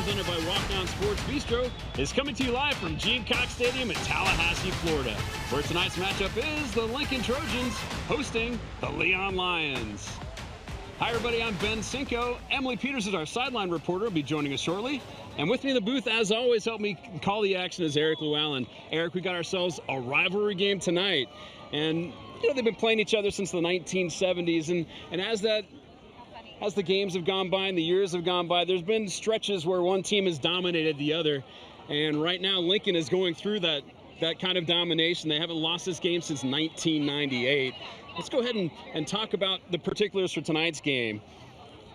presented by Walk-On Sports Bistreaux, is coming to you live from Kickoff Stadium in Tallahassee, Florida, where tonight's matchup is the Lincoln Trojans hosting the Leon Lions. Hi, everybody. I'm Ben Cinco. Emily Peters is our sideline reporter. Will be joining us shortly. And with me in the booth, as always, help me call the action, is Eric Llewellyn. Eric, we got ourselves a rivalry game tonight. And, you know, they've been playing each other since the 1970s. And as the games have gone by and the years have gone by, there's been stretches where one team has dominated the other. And right now, Lincoln is going through that kind of domination. They haven't lost this game since 1998. Let's go ahead and talk about the particulars for tonight's game.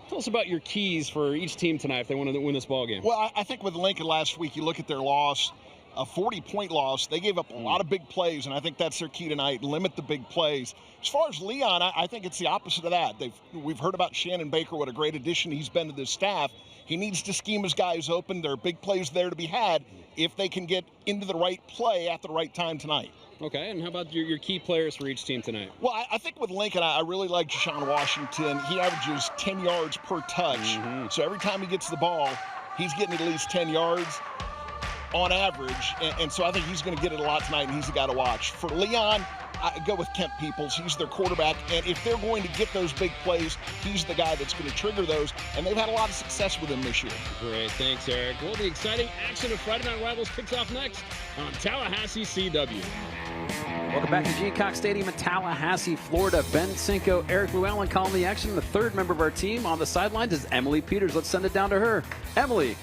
Tell us about your keys for each team tonight if they want to win this ball game. Well, I think with Lincoln last week, you look at their loss, a 40-point loss. They gave up a lot of big plays, and I think that's their key tonight, limit the big plays. As far as Leon, I think it's the opposite of that. We've heard about Shannon Baker, what a great addition he's been to this staff. He needs to scheme his guys open. There are big plays there to be had if they can get into the right play at the right time tonight. Okay, and how about your key players for each team tonight? Well, I think with Lincoln, I really like Deshaun Washington. He averages 10 yards per touch. So every time he gets the ball, he's getting at least 10 yards on average. And so I think he's going to get it a lot tonight, and he's the guy to watch. For Leon, I go with Kent Peoples. He's their quarterback, and if they're going to get those big plays, he's the guy that's going to trigger those, and they've had a lot of success with him this year. Great, thanks, Eric. Well, the exciting action of Friday Night Rivals kicks off next on Tallahassee CW. Welcome back to Kickoff Stadium in Tallahassee, Florida. Ben Cinco, Eric Llewellyn calling the action. The third member of our team on the sidelines is Emily Peters. Let's send it down to her. Emily.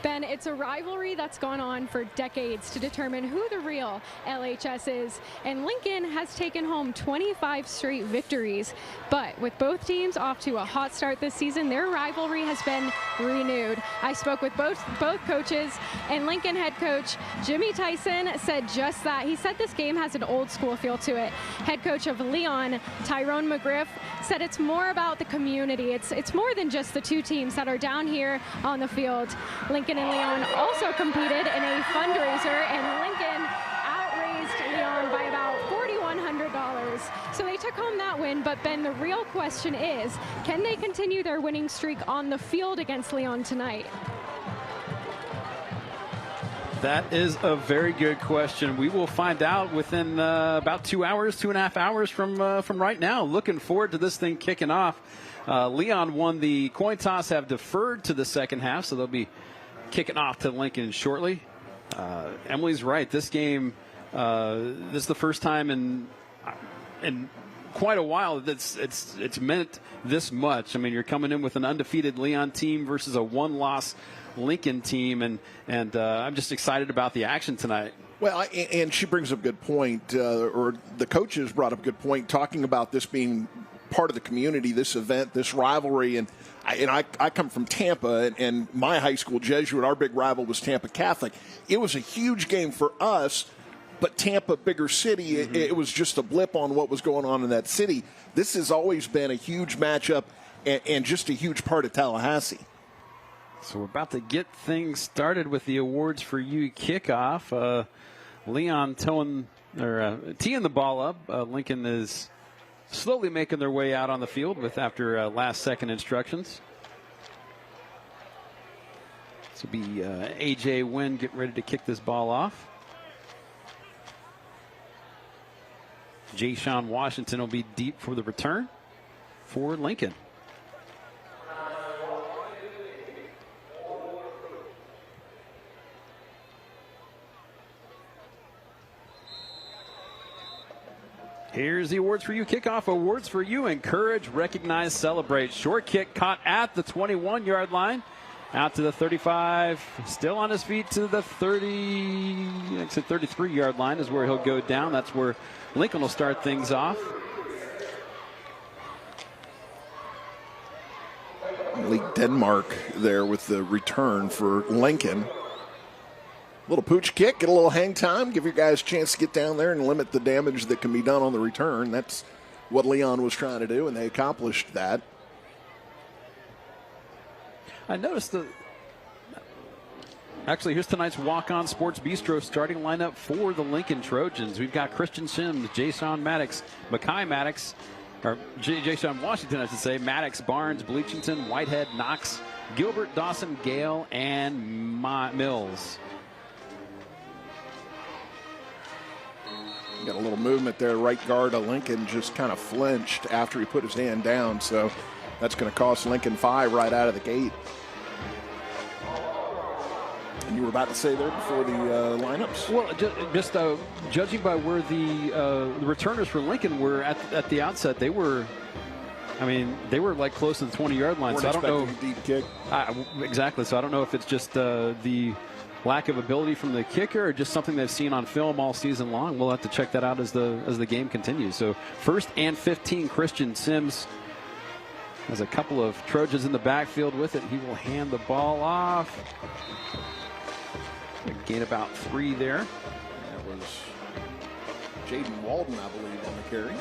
Ben, it's a rivalry that's gone on for decades to determine who the real LHS is, and Lincoln has taken home 25 straight victories. But with both teams off to a hot start this season, their rivalry has been renewed. I spoke with both coaches, and Lincoln head coach Jimmy Tyson said just that. He said this game has an old school feel to it. Head coach of Leon, Tyrone McGriff, said it's more about the community. It's more than just the two teams that are down here on the field. Lincoln and Leon also competed in a fundraiser, and Lincoln outraised Leon by about $4,100. So they took home that win, but Ben, the real question is, can they continue their winning streak on the field against Leon tonight? That is a very good question. We will find out within about 2 hours, 2.5 hours from right now. Looking forward to this thing kicking off. Leon won the coin toss, have deferred to the second half, so they'll be kicking off to Lincoln shortly. Emily's right. This game, this is the first time in quite a while that it's meant this much. I mean, you're coming in with an undefeated Leon team versus a one-loss Lincoln team, and I'm just excited about the action tonight. Well, and she brings up a good point, or the coaches brought up a good point, talking about this being part of the community, this event, this rivalry. And I come from Tampa, and my high school, Jesuit, our big rival was Tampa Catholic. It was a huge game for us, but Tampa, bigger city, it was just a blip on what was going on in that city. This has always been a huge matchup and just a huge part of Tallahassee. So we're about to get things started with the awards for you kickoff. Leon teeing the ball up. Lincoln is slowly making their way out on the field after last-second instructions. This will be A.J. Wynn getting ready to kick this ball off. Deshaun Washington will be deep for the return for Lincoln. Here's the awards for you kickoff. Awards for you: encourage, recognize, celebrate. Short kick caught at the 21-yard line. Out to the 35. Still on his feet to the 33-yard line is where he'll go down. That's where Lincoln will start things off. League Denmark there with the return for Lincoln. Little pooch kick, get a little hang time, give your guys a chance to get down there and limit the damage that can be done on the return. That's what Leon was trying to do, and they accomplished that. I noticed actually, here's tonight's Walk-On Sports Bistreaux starting lineup for the Lincoln Trojans. We've got Christian Sims, Jason Maddox, Mackay Maddox, or Jason Washington, I should say, Maddox, Barnes, Bleachington, Whitehead, Knox, Gilbert, Dawson, Gale, and Mills. Got a little movement there. Right guard of Lincoln just kind of flinched after he put his hand down, so that's going to cost Lincoln 5 right out of the gate. And you were about to say there before the lineups? Well, just judging by where the returners for Lincoln were at the outset, they were like close to the 20-yard line. So I don't know. A deep kick. Exactly. So I don't know if it's just the lack of ability from the kicker or just something they've seen on film all season long. We'll have to check that out as the game continues. So 1st and 15, Christian Sims has a couple of Trojans in the backfield with it. He will hand the ball off. Gain about 3 there. That was Jaden Walden, I believe, on the carry.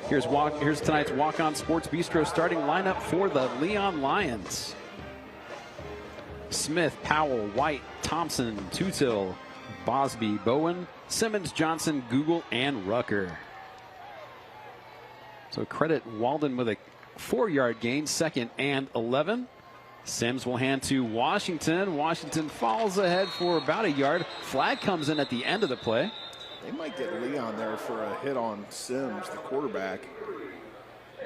Here's tonight's Walk-On Sports Bistro starting lineup for the Leon Lions. Smith, Powell, White, Thompson, Tutil, Bosby, Bowen, Simmons, Johnson, Google, and Rucker. So credit Walden with a 4-yard gain, 2nd and 11. Sims will hand to Washington. Washington falls ahead for about a yard. Flag comes in at the end of the play. They might get Leon there for a hit on Sims, the quarterback.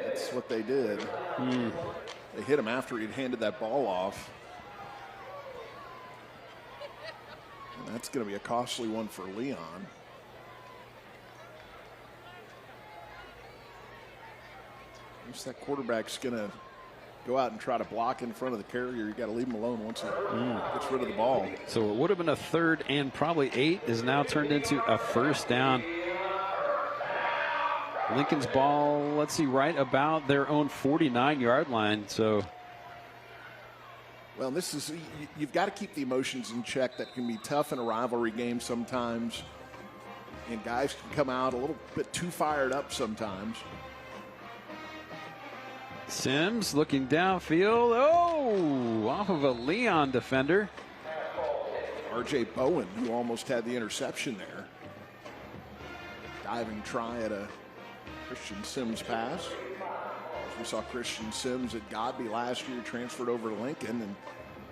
That's what they did. They hit him after he'd handed that ball off. And that's going to be a costly one for Leon. Guess that quarterback's going to go out and try to block in front of the carrier. You got to leave him alone once he gets rid of the ball. So it would have been a 3rd and probably 8 is now turned into a 1st down. Lincoln's ball, let's see, right about their own 49-yard line. So, well, this is, you've got to keep the emotions in check. That can be tough in a rivalry game sometimes, and guys can come out a little bit too fired up sometimes. Sims looking downfield. Oh, off of a Leon defender. R.J. Bowen, who almost had the interception there. Diving try at a Christian Sims pass. We saw Christian Sims at Godby last year, transferred over to Lincoln, and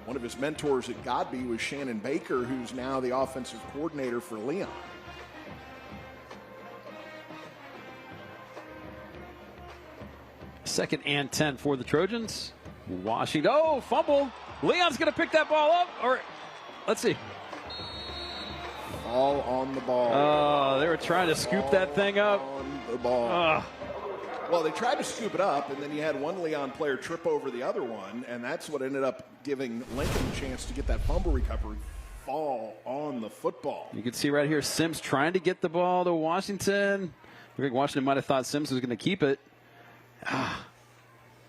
one of his mentors at Godby was Shannon Baker, who's now the offensive coordinator for Leon. Second and 10 for the Trojans. Washington. Oh, fumble. Leon's going to pick that ball up. Or, let's see. All on the ball. Oh, they were trying to scoop that thing up. On the ball. Well, they tried to scoop it up, and then you had one Leon player trip over the other one, and that's what ended up giving Lincoln a chance to get that fumble recovery. Fall on the football. You can see right here Sims trying to get the ball to Washington. I think Washington might have thought Sims was going to keep it.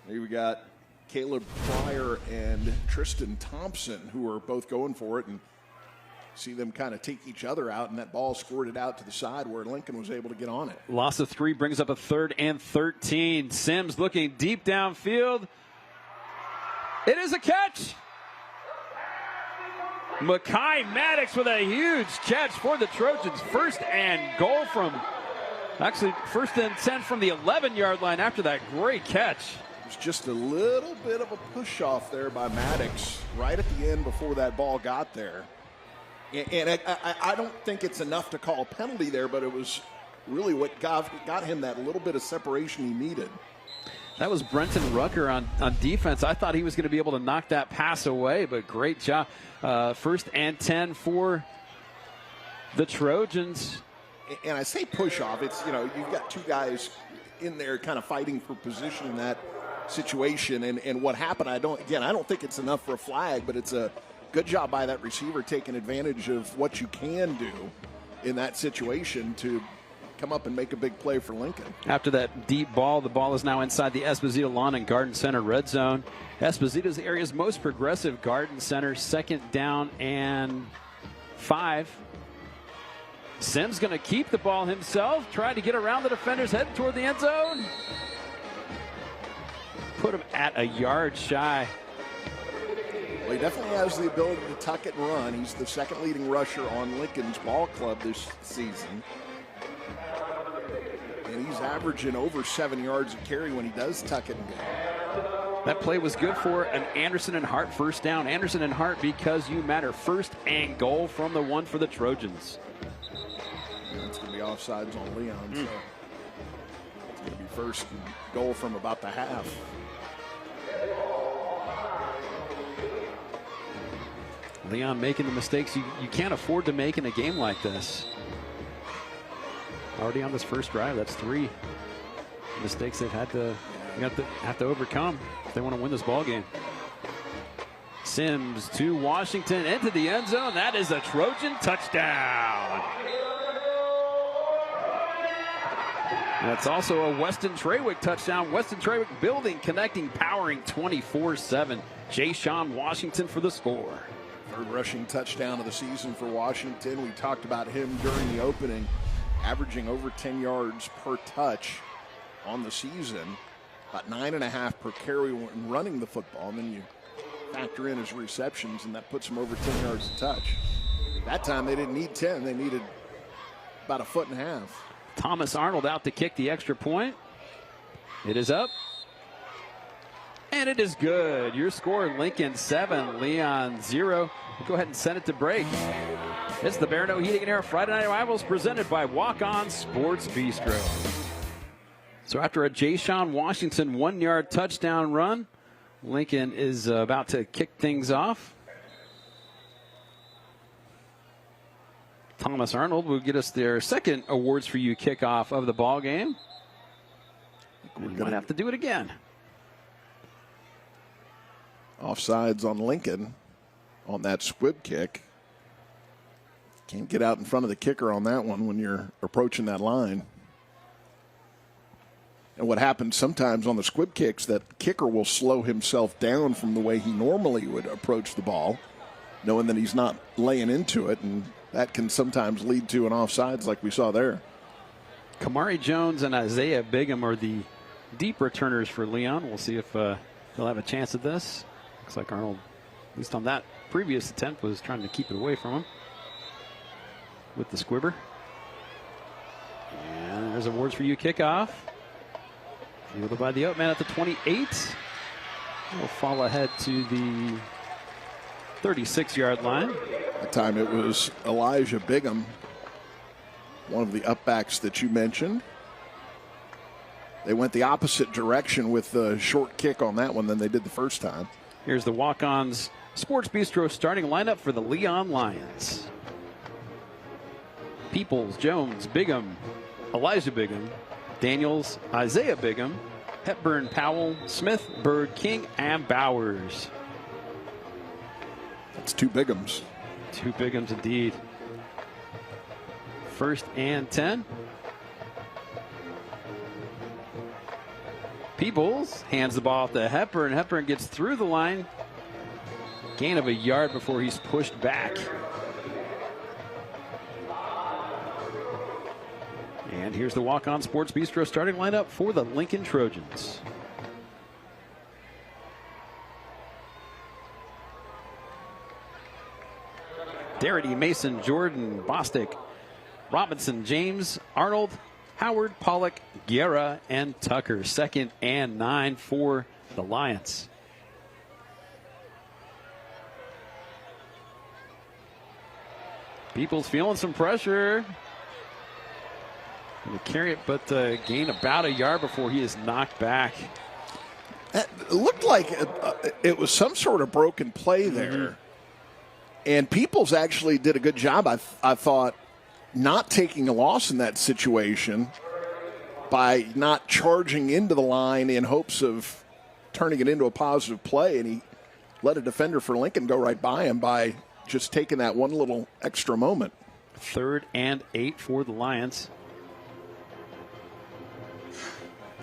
Here we got Caleb Pryor and Tristan Thompson, who are both going for it, and see them kind of take each other out, and that ball squirted out to the side where Lincoln was able to get on it. Loss of 3 brings up a 3rd and 13. Sims looking deep downfield. It is a catch. Mekhi Maddox with a huge catch for the Trojans. 1st and goal from, actually 1st and 10 from the 11-yard line after that great catch. It was just a little bit of a push off there by Maddox right at the end before that ball got there. And I don't think it's enough to call a penalty there, but it was really what got him that little bit of separation he needed. That was Brenton Rucker on defense. I thought he was going to be able to knock that pass away, but great job. 1st and 10 for the Trojans. And I say push off. It's, you've got 2 guys in there kind of fighting for position in that situation. And what happened, I don't think it's enough for a flag, but it's a good job by that receiver taking advantage of what you can do in that situation to come up and make a big play for Lincoln. After that deep ball, the ball is now inside the Esposito Lawn and Garden Center red zone. Esposito is the area's most progressive garden center. 2nd down and 5. Sims going to keep the ball himself, trying to get around the defenders, heading toward the end zone. Put him at a yard shy. Well, he definitely has the ability to tuck it and run. He's the 2nd leading rusher on Lincoln's ball club this season. And he's averaging over 7 yards a carry when he does tuck it and go. That play was good for an Anderson and Hart first down. Anderson and Hart, because you matter. First and goal from the 1 for the Trojans. It's going to be offsides on Leon, so it's going to be first and goal from about the half. Leon making the mistakes you can't afford to make in a game like this. Already on this first drive, that's 3 mistakes they've had to have to overcome if they want to win this ball game. Sims to Washington into the end zone. That is a Trojan touchdown. That's also a Weston Trawick touchdown. Weston Trawick building, connecting, powering 24/7. Jay-Sean Washington for the score. Third rushing touchdown of the season for Washington. We talked about him during the opening, averaging over 10 yards per touch on the season, about 9.5 per carry when running the football. And then you factor in his receptions, and that puts him over 10 yards a touch. That time they didn't need 10. They needed about 1.5 feet. Thomas Arnold out to kick the extra point. It is up. And it is good. Your score, Lincoln 7, Leon 0. We'll go ahead and send it to break. It's the Barineau Heating and Air Friday Night Rivals presented by Walk-On Sports Bistro. So after a Jay-Sean Washington 1-yard touchdown run, Lincoln is about to kick things off. Thomas Arnold will get us their second awards for you kickoff of the ball game. We might have to do it again. Offsides on Lincoln on that squib kick. Can't get out in front of the kicker on that one when you're approaching that line. And what happens sometimes on the squib kicks, that kicker will slow himself down from the way he normally would approach the ball, knowing that he's not laying into it, and that can sometimes lead to an offsides like we saw there. Kamari Jones and Isaiah Bigham are the deep returners for Leon. We'll see if they'll have a chance at this. Looks like Arnold, at least on that previous attempt, was trying to keep it away from him with the squibber. And there's awards for you kickoff. Fielded by the Oatman at the 28. We'll fall ahead to the 36-yard line. That time it was Elijah Bigham, one of the upbacks that you mentioned. They went the opposite direction with the short kick on that one than they did the first time. Here's the Walk-Ons Sports Bistro starting lineup for the Leon Lions. Peoples, Jones, Bigham, Elijah Bigham, Daniels, Isaiah Bigham, Hepburn, Powell, Smith, Bird, King, and Bowers. That's 2 Bighams. 2 Bighams indeed. First and 10. Peoples hands the ball off to Hepburn. Hepburn gets through the line. Gain of a yard before he's pushed back. And here's the Walk-On Sports Bistro starting lineup for the Lincoln Trojans. Darity, Mason, Jordan, Bostic, Robinson, James, Arnold, Howard, Pollock, Guerra, and Tucker. Second and 9 for the Lions. Peoples feeling some pressure. Going to carry it, but gain about a yard before he is knocked back. It looked like it was some sort of broken play there. Mm-hmm. And Peoples actually did a good job, I thought, not taking a loss in that situation by not charging into the line in hopes of turning it into a positive play. And he let a defender for Lincoln go right by him by just taking that one little extra moment. 3rd and 8 for the Lions.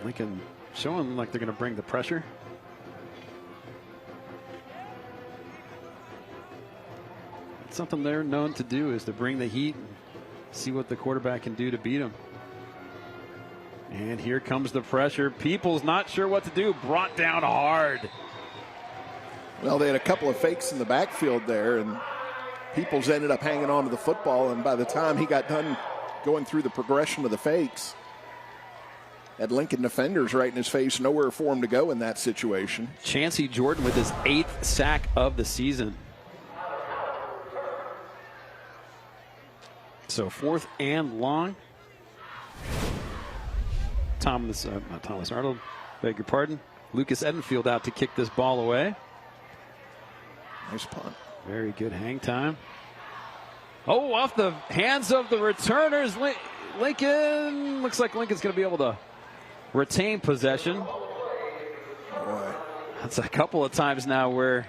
Lincoln showing like they're going to bring the pressure. It's something they're known to do, is to bring the heat and see what the quarterback can do to beat him. And here comes the pressure. Peoples not sure what to do. Brought down hard. Well, they had a couple of fakes in the backfield there, and Peoples ended up hanging on to the football, and by the time he got done going through the progression of the fakes, had Lincoln defenders right in his face, nowhere for him to go in that situation. Chancey Jordan with his 8th sack of the season. So 4th and long. Not Thomas Arnold, beg your pardon. Lucas Edenfield out to kick this ball away. Nice punt. Very good hang time. Oh, off the hands of the returners. Lincoln, looks like Lincoln's going to be able to retain possession. Boy. That's a couple of times now where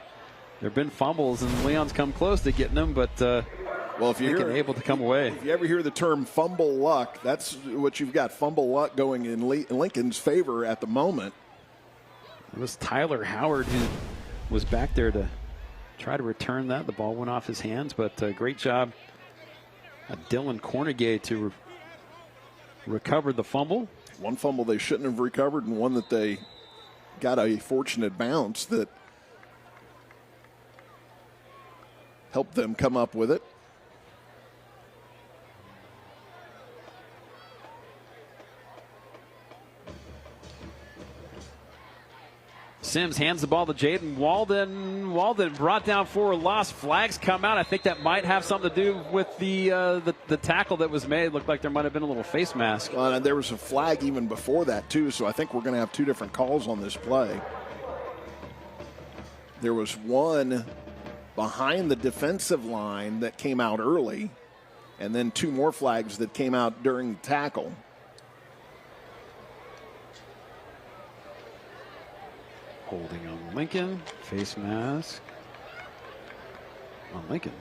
there have been fumbles and Leon's come close to getting them, but well, if you're able to come away. If you ever hear the term fumble luck, that's what you've got. Fumble luck going in Lincoln's favor at the moment. It was Tyler Howard who was back there to try to return that. The ball went off his hands, but great job Dylan Cornegay to recover the fumble. One fumble they shouldn't have recovered, and one that they got a fortunate bounce that helped them come up with it. Sims hands the ball to Jaden Walden. Walden brought down for a loss. Flags come out. I think that might have something to do with the tackle that was made. Looked like there might have been a little face mask. There was a flag even before that, too, so I think we're going to have 2 different calls on this play. There was one behind the defensive line that came out early, and then 2 more flags that came out during the tackle. Holding on Lincoln. Face mask on Lincoln.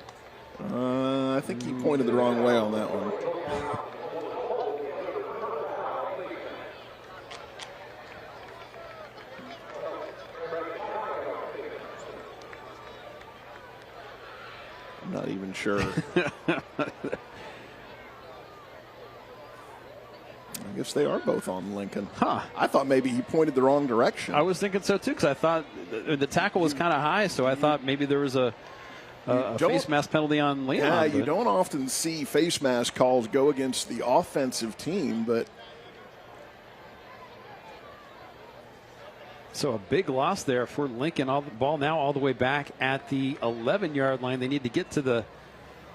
I think he pointed the wrong way on that one. I'm not even sure. I guess they are both on Lincoln. Huh. I thought maybe he pointed the wrong direction. I was thinking so too, because I thought the tackle was kind of high, so I thought maybe there was a face mask penalty on Leon. Yeah, you don't often see face mask calls go against the offensive team, but. So a big loss there for Lincoln. All the ball now all the way back at the 11-yard line. They need to get to the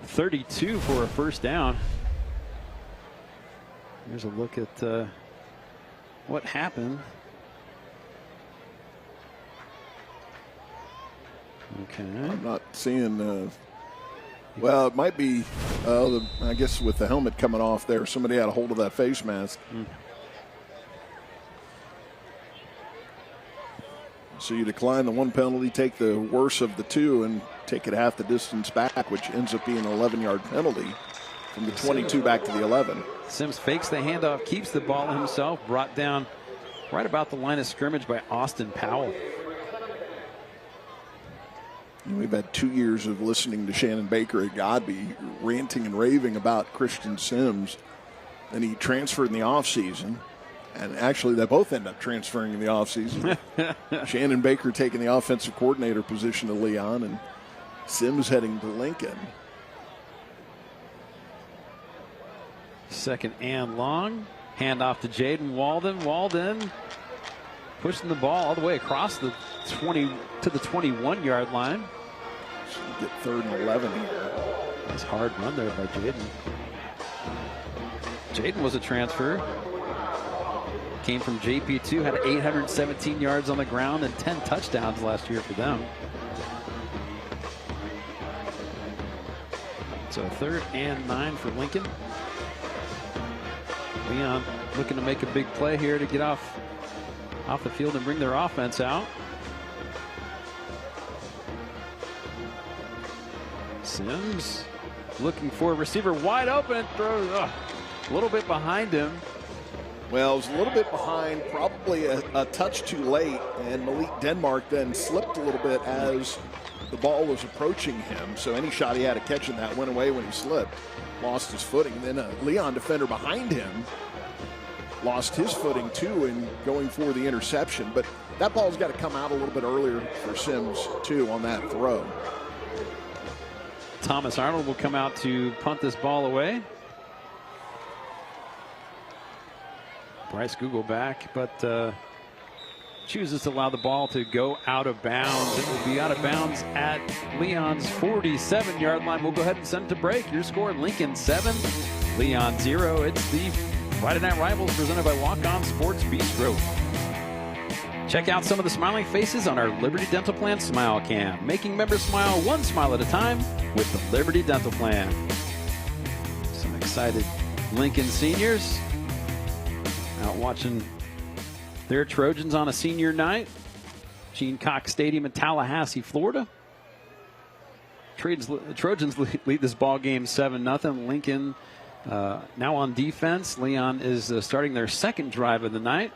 32 for a first down. Here's a look at what happened. Okay. I'm not seeing. Well, it might be. I guess with the helmet coming off there, somebody had a hold of that face mask. So you decline the 1 penalty, take the worse of the 2, and take it half the distance back, which ends up being an 11-yard penalty from the 22 back to the 11. Sims fakes the handoff, keeps the ball himself, brought down right about the line of scrimmage by Austin Powell. We've had 2 years of listening to Shannon Baker at Godby ranting and raving about Christian Sims. And he transferred in the offseason. And actually, they both end up transferring in the offseason. Shannon Baker taking the offensive coordinator position to Leon, and Sims heading to Lincoln. Second and long. Hand off to Jaden Walden. Walden pushing the ball all the way across the 20 to the 21-yard line. Should get 3rd and 11 here. Nice hard run there by Jaden. Jaden was a transfer. Came from JP2, had 817 yards on the ground and 10 touchdowns last year for them. So 3rd and 9 for Lincoln. Leon looking to make a big play here to get off the field and bring their offense out. Sims looking for a receiver wide open, throws a little bit behind him. Well, it was a little bit behind, probably a touch too late, and Malik Denmark then slipped a little bit as the ball was approaching him. So any shot he had at catching that went away when he slipped, lost his footing. Then a Leon defender behind him lost his footing too in going for the interception. But that ball's got to come out a little bit earlier for Sims too on that throw. Thomas Arnold will come out to punt this ball away. Bryce Google back, but chooses to allow the ball to go out of bounds. It will be out of bounds at Leon's 47-yard line. We'll go ahead and send it to break. Your score, Lincoln 7, Leon 0. It's the Friday Night Rivals presented by Walk-On Sports Bistreaux. Check out some of the smiling faces on our Liberty Dental Plan Smile Cam. Making members smile one smile at a time with the Liberty Dental Plan. Some excited Lincoln seniors out watching their Trojans on a senior night. Gene Cox Stadium in Tallahassee, Florida. Trojans lead this ball game 7-0. Lincoln now on defense. Leon is starting their second drive of the night.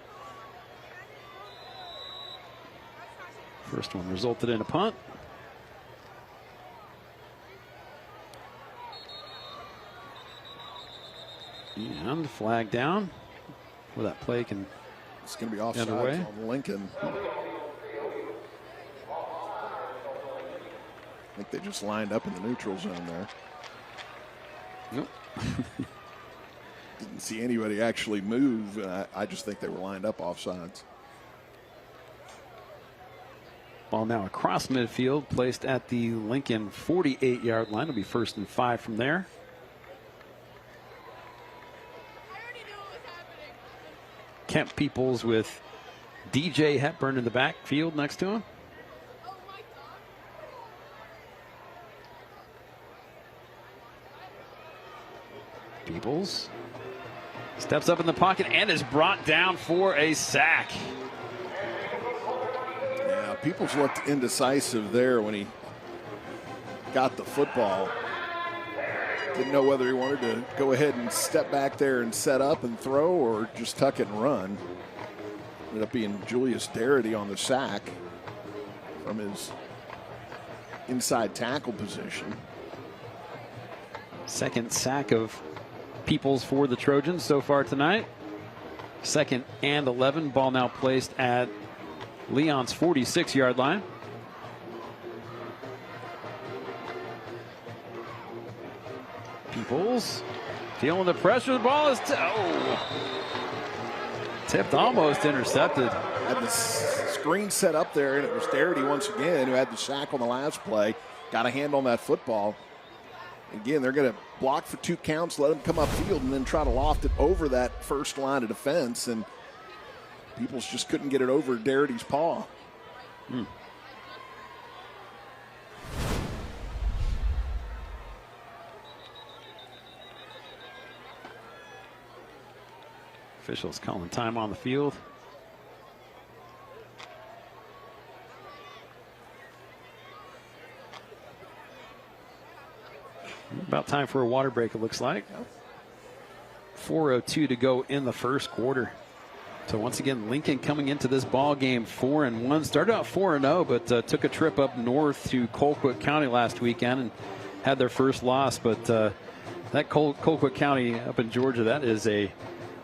First one resulted in a punt. And flag down. Well, that play can. It's going to be offside on Lincoln. I think they just lined up in the neutral zone there. Nope. Didn't see anybody actually move. I just think they were lined up offsides. Ball now across midfield, placed at the Lincoln 48-yard line. It'll be 1st and 5 from there. Kemp Peoples with DJ Hepburn in the backfield next to him. Peoples steps up in the pocket and is brought down for a sack. Yeah, Peoples looked indecisive there when he got the football. Didn't know whether he wanted to go ahead and step back there and set up and throw or just tuck it and run. Ended up being Julius Darity on the sack from his inside tackle position. Second sack of Peoples for the Trojans so far tonight. 2nd and 11. Ball now placed at Leon's 46-yard line. Peoples feeling the pressure. The ball is tipped, almost intercepted. Had the screen set up there, and it was Darity once again who had the sack on the last play. Got a hand on that football. Again, they're going to block for 2 counts, let him come upfield, and then try to loft it over that first line of defense. And Peoples just couldn't get it over Darity's paw. Officials calling time on the field. About time for a water break, it looks like. 4:02 to go in the first quarter. So once again, Lincoln coming into this ball game 4-1. Started out 4-0, but took a trip up north to Colquitt County last weekend and had their first loss. But that Colquitt County up in Georgia, that is a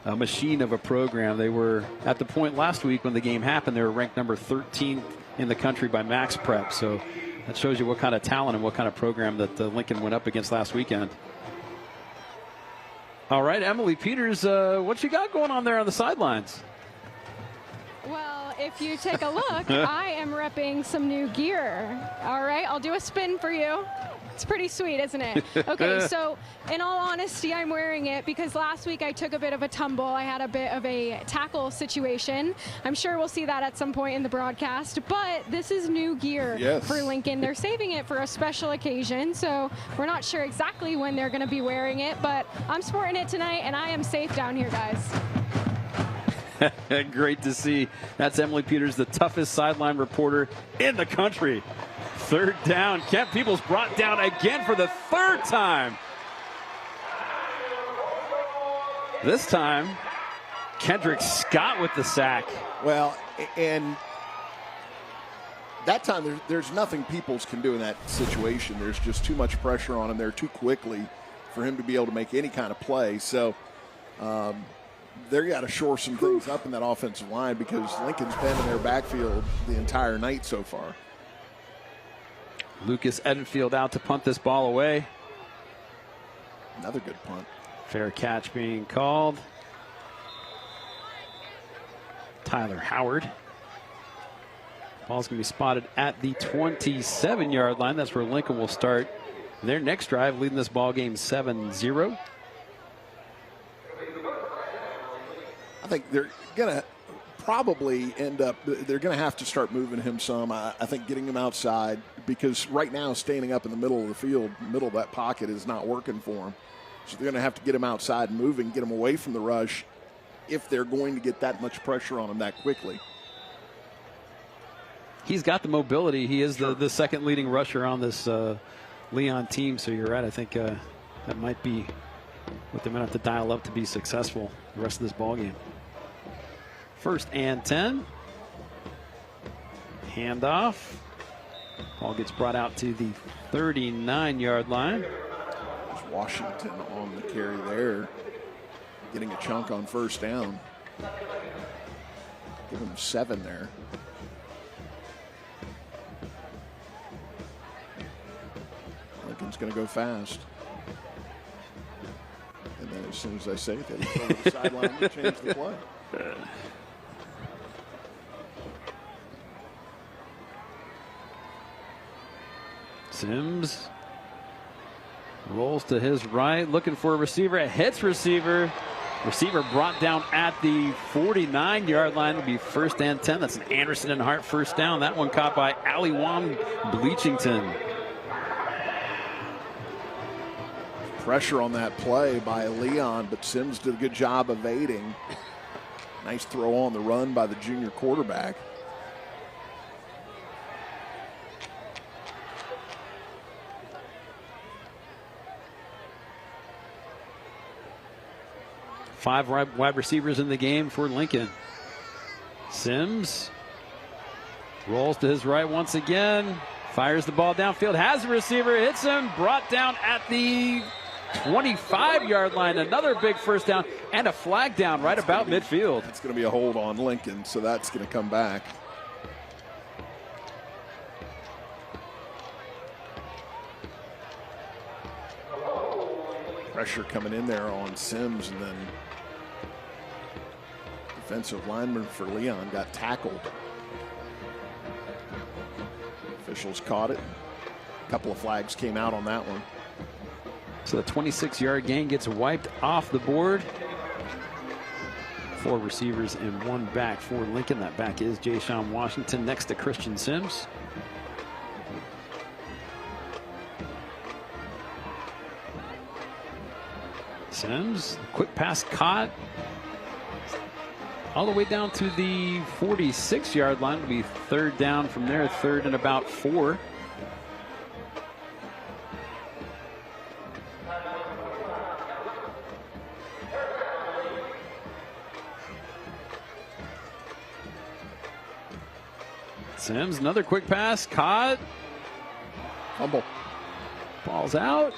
machine of a program. They were at the point last week when the game happened, they were ranked number 13 in the country by Max Prep. So that shows you what kind of talent and what kind of program that Lincoln went up against last weekend. All right, Emily Peters, what you got going on there on the sidelines? Well, if you take a look, I am repping some new gear. All right, I'll do a spin for you. It's pretty sweet, isn't it? Okay, so in all honesty, I'm wearing it because last week I took a bit of a tumble. I had a bit of a tackle situation. I'm sure we'll see that at some point in the broadcast, but this is new gear for Lincoln. They're saving it for a special occasion, so we're not sure exactly when they're going to be wearing it, but I'm sporting it tonight, and I am safe down here, guys. Great to see. That's Emily Peters, the toughest sideline reporter in the country. 3rd down. Kemp Peoples brought down again for the 3rd time. This time, Kendrick Scott with the sack. Well, and that time there's nothing Peoples can do in that situation. There's just too much pressure on him there too quickly for him to be able to make any kind of play. So they've got to shore some things up in that offensive line because Lincoln's been in their backfield the entire night so far. Lucas Edenfield out to punt this ball away. Another good punt. Fair catch being called. Tyler Howard. Ball's going to be spotted at the 27-yard line. That's where Lincoln will start their next drive, leading this ball game 7-0. I think they're going to probably end up, they're going to have to start moving him some. I think getting him outside, because right now standing up in the middle of the field, middle of that pocket, is not working for him. So they're going to have to get him outside and moving, get him away from the rush if they're going to get that much pressure on him that quickly. He's got the mobility. He is the second leading rusher on this Leon team. So you're right. I think that might be what they're going to have to dial up to be successful the rest of this ball game. 1st and 10. Handoff. Ball gets brought out to the 39-yard line. There's Washington on the carry there, getting a chunk on 1st down. Give him 7 there. Lincoln's going to go fast. And then as soon as I say that, he's over the sideline to change the play. Sims rolls to his right, looking for a receiver. It hits receiver. Receiver brought down at the 49-yard line. It'll be 1st and 10. That's an Anderson and Hart 1st down. That one caught by Aliwan Bleachington. Pressure on that play by Leon, but Sims did a good job evading. Nice throw on the run by the junior quarterback. Five wide receivers in the game for Lincoln. Sims rolls to his right once again. Fires the ball downfield. Has a receiver. Hits him. Brought down at the 25-yard line. Another big 1st down and a flag down right about midfield. It's going to be a hold on Lincoln, so that's going to come back. Pressure coming in there on Sims, and then defensive lineman for Leon got tackled. Officials caught it. A couple of flags came out on that one. So the 26-yard gain gets wiped off the board. 4 receivers and 1 back for Lincoln. That back is Jayshon Washington next to Christian Sims. Sims, quick pass caught. All the way down to the 46-yard line. It'll be 3rd down from there, 3rd and about 4. Sims, another quick pass, caught. Fumble. Ball's out.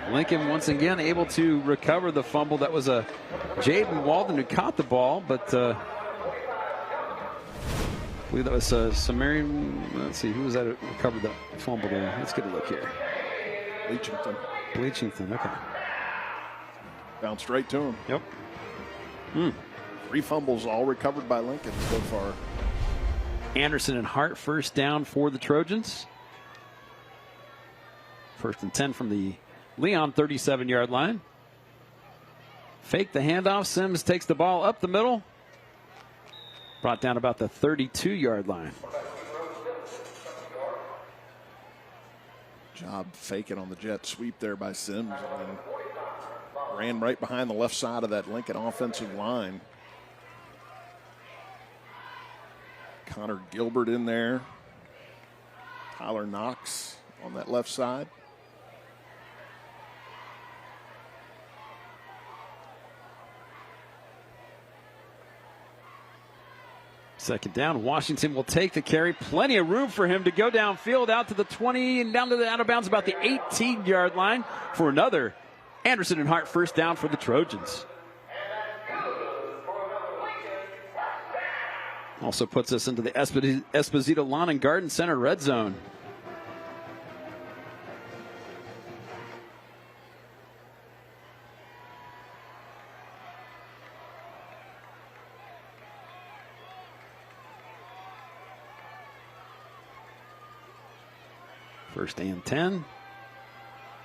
Lincoln once again able to recover the fumble. That was a Jaden Walden who caught the ball, but I believe that was Sumerian. Let's see, who was that who recovered the fumble there? Let's get a look here. Bleachington, okay. Bounced right to him. Yep. 3 fumbles, all recovered by Lincoln so far. Anderson and Hart 1st down for the Trojans. 1st and 10 from the Leon 37-yard line. Fake the handoff. Sims takes the ball up the middle. Brought down about the 32-yard line. Job faking on the jet sweep there by Sims, and then ran right behind the left side of that Lincoln offensive line. Connor Gilbert in there. Tyler Knox on that left side. Second down. Washington will take the carry. Plenty of room for him to go downfield out to the 20 and down to the out of bounds about the 18-yard line for another Anderson and Hart 1st down for the Trojans. Also puts us into the Esposito Lawn and Garden Center red zone. First and 10.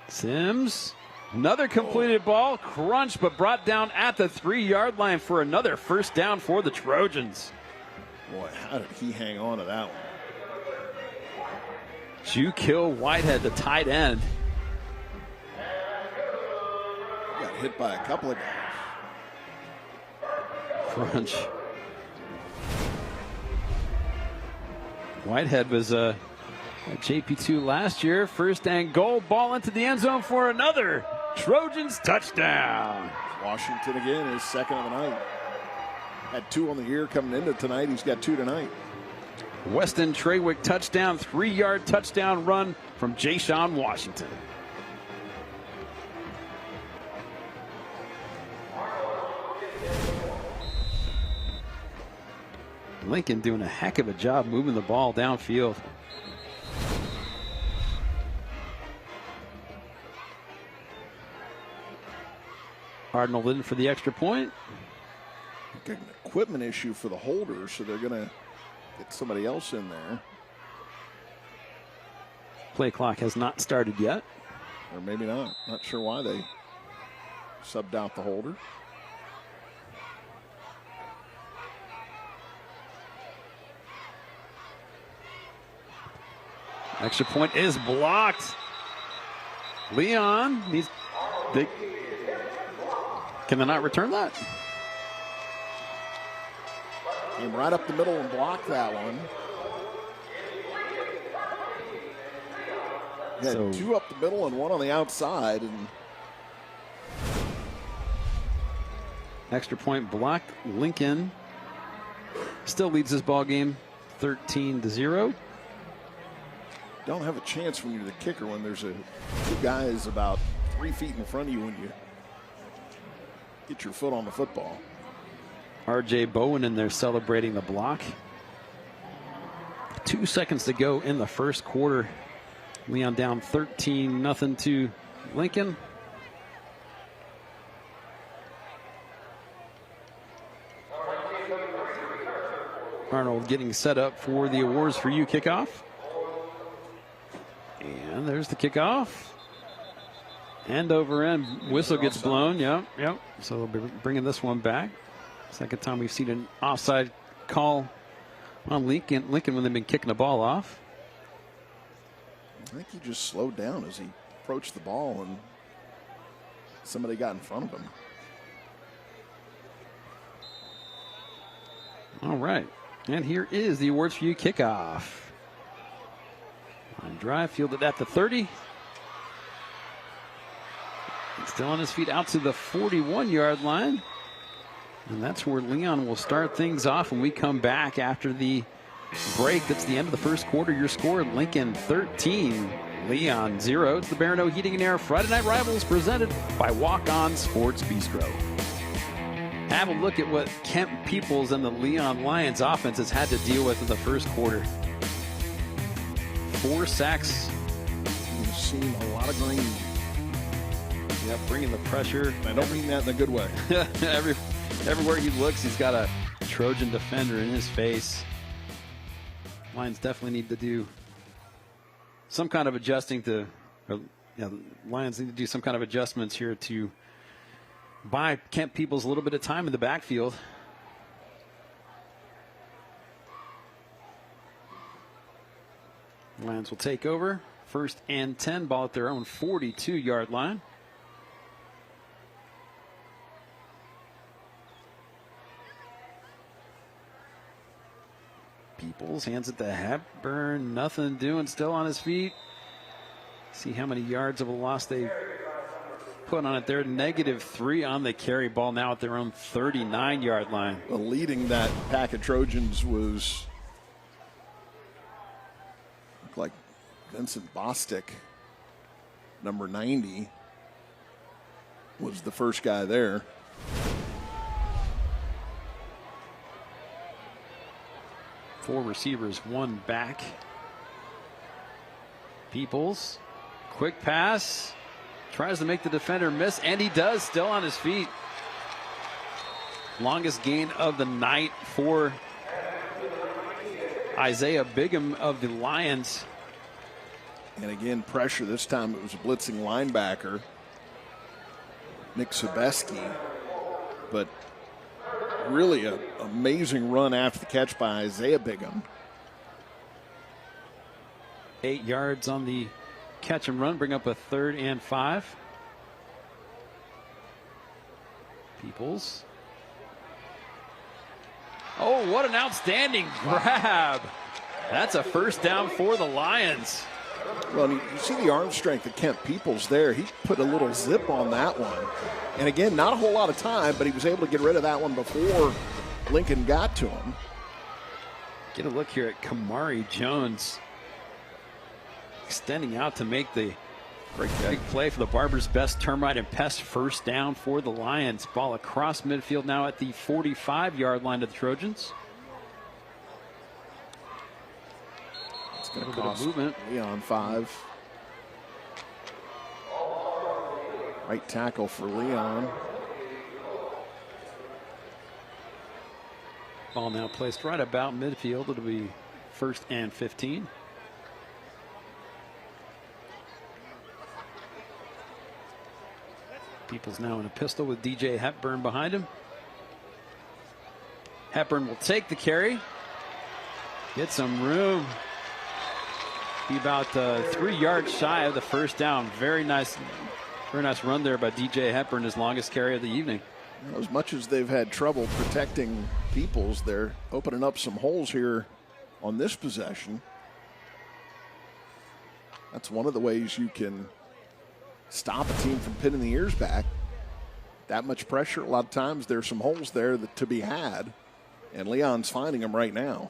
Sims. Another completed ball. Crunch, but brought down at the 3-yard line for another first down for the Trojans. Boy, how did he hang on to that one? Jukill Whitehead, the tight end. Got hit by a couple of guys. Crunch. Whitehead was at JP2 last year. First and goal. Ball into the end zone for another Trojans touchdown. Washington again, his second of the night. Had 2 on the year coming into tonight. He's got 2 tonight. Weston Trawick touchdown, 3-yard touchdown run from Jayshon Washington. Lincoln doing a heck of a job moving the ball downfield. Arnold in for the extra point. An equipment issue for the holders, so they're going to get somebody else in there. Play clock has not started yet. Or maybe not. Not sure why they subbed out the holder. Extra point is blocked. Leon needs. Can they not return that? Came right up the middle and blocked that one. Had 2 up the middle and 1 on the outside. And extra point blocked. Lincoln still leads this ball game 13-0. don't have a chance when you're the kicker when there's 2 guys about 3 feet in front of you when you get your foot on the football. R.J. Bowen in there celebrating the block. 2 seconds to go in the first quarter. Leon down 13-0 to Lincoln. Arnold getting set up for the Awards for You kickoff. And there's the kickoff. End over end. Whistle gets blown. Yep. So they'll be bringing this one back. Second time we've seen an offside call on Lincoln when they've been kicking the ball off. I think he just slowed down as he approached the ball and somebody got in front of him. All right. And here is the Awards for You kickoff. Line drive fielded at the 30. Still on his feet out to the 41-yard line. And that's where Leon will start things off when we come back after the break. That's the end of the first quarter. Your score, Lincoln 13, Leon 0. It's the Barineau Heating and Air Friday Night Rivals presented by Walk-On Sports Bistreaux. Have a look at what Kemp Peoples and the Leon Lions offense has had to deal with in the first quarter. 4 sacks. You've seen a lot of green. Yep, bringing the pressure. I don't mean that in a good way. Everywhere he looks, he's got a Trojan defender in his face. Lions definitely need to do some kind of adjusting to. Lions need to do some kind of adjustments here to buy Kemp Peoples a little bit of time in the backfield. Lions will take over. First and 10, ball at their own 42-yard line. Peoples hands it to Hepburn. Nothing doing, still on his feet. See how many yards of a loss they put on it there. -3 on the carry, ball now at their own 39-yard line. Well, leading that pack of Trojans was looked like Vincent Bostic, number 90, was the first guy there. Four receivers, 1 back. Peoples, quick pass, tries to make the defender miss, and he does, still on his feet. Longest gain of the night for Isaiah Bigham of the Lions. And again, pressure. This time it was a blitzing linebacker, Nick Sobeski. But really an amazing run after the catch by Isaiah Bigham. 8 yards on the catch and run, bring up a 3rd and 5. Peoples. Oh, what an outstanding grab. That's a first down for the Lions. Well, you see the arm strength of Kent Peoples there. He put a little zip on that one. And again, not a whole lot of time, but he was able to get rid of that one before Lincoln got to him. Get a look here at Kamari Jones. Extending out to make the big play for the Barber's best termite and pest first down for the Lions. Ball across midfield now at the 45-yard line of the Trojans. It's going to cost movement. Leon 5. Right tackle for Leon. Ball now placed right about midfield. It'll be 1st and 15. Peoples now in a pistol with DJ Hepburn behind him. Hepburn will take the carry. Get some room. Be about 3 yards shy of the first down. Very nice run there by DJ Hepburn, his longest carry of the evening. As much as they've had trouble protecting Peoples, they're opening up some holes here on this possession. That's one of the ways you can stop a team from pinning the ears back. That much pressure, a lot of times there's some holes there to be had, and Leon's finding them right now.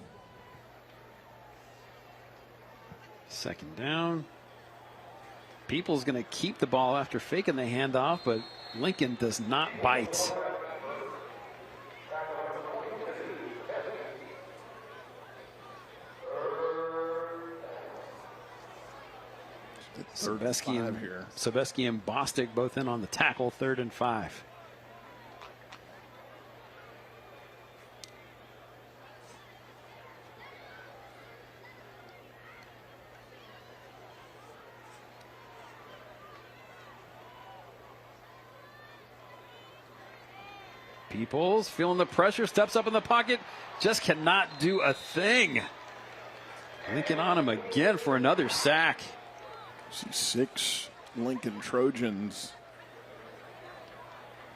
2nd down. Peoples going to keep the ball after faking the handoff, but Lincoln does not bite. Sobeski and Bostic both in on the tackle, 3rd and 5. Peoples feeling the pressure, steps up in the pocket, just cannot do a thing. Lincoln on him again for another sack. See 6 Lincoln Trojans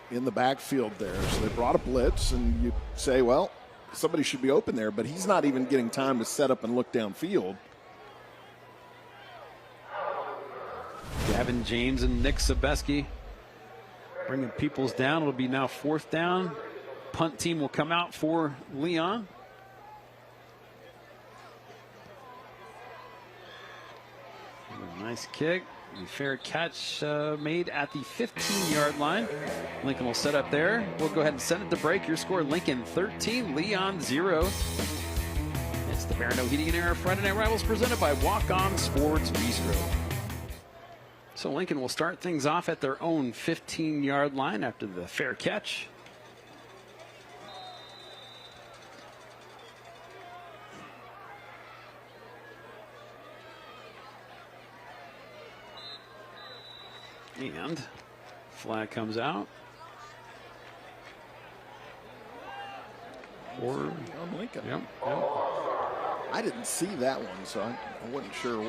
in the backfield there. So they brought a blitz, and you say, well, somebody should be open there, but he's not even getting time to set up and look downfield. Gavin James and Nick Sobeski bringing Peoples down. It'll be now 4th down. Punt team will come out for Leon. Nice kick. Fair catch made at the 15-yard line. Lincoln will set up there. We'll go ahead and send it to break. Your score, Lincoln 13, Leon 0. It's the Barineau Heating and Air Friday Night Rivals presented by Walk-On Sports Bistreaux. So Lincoln will start things off at their own 15-yard line after the fair catch. And flag comes out. Or Lincoln. Yep. I didn't see that one, so I wasn't sure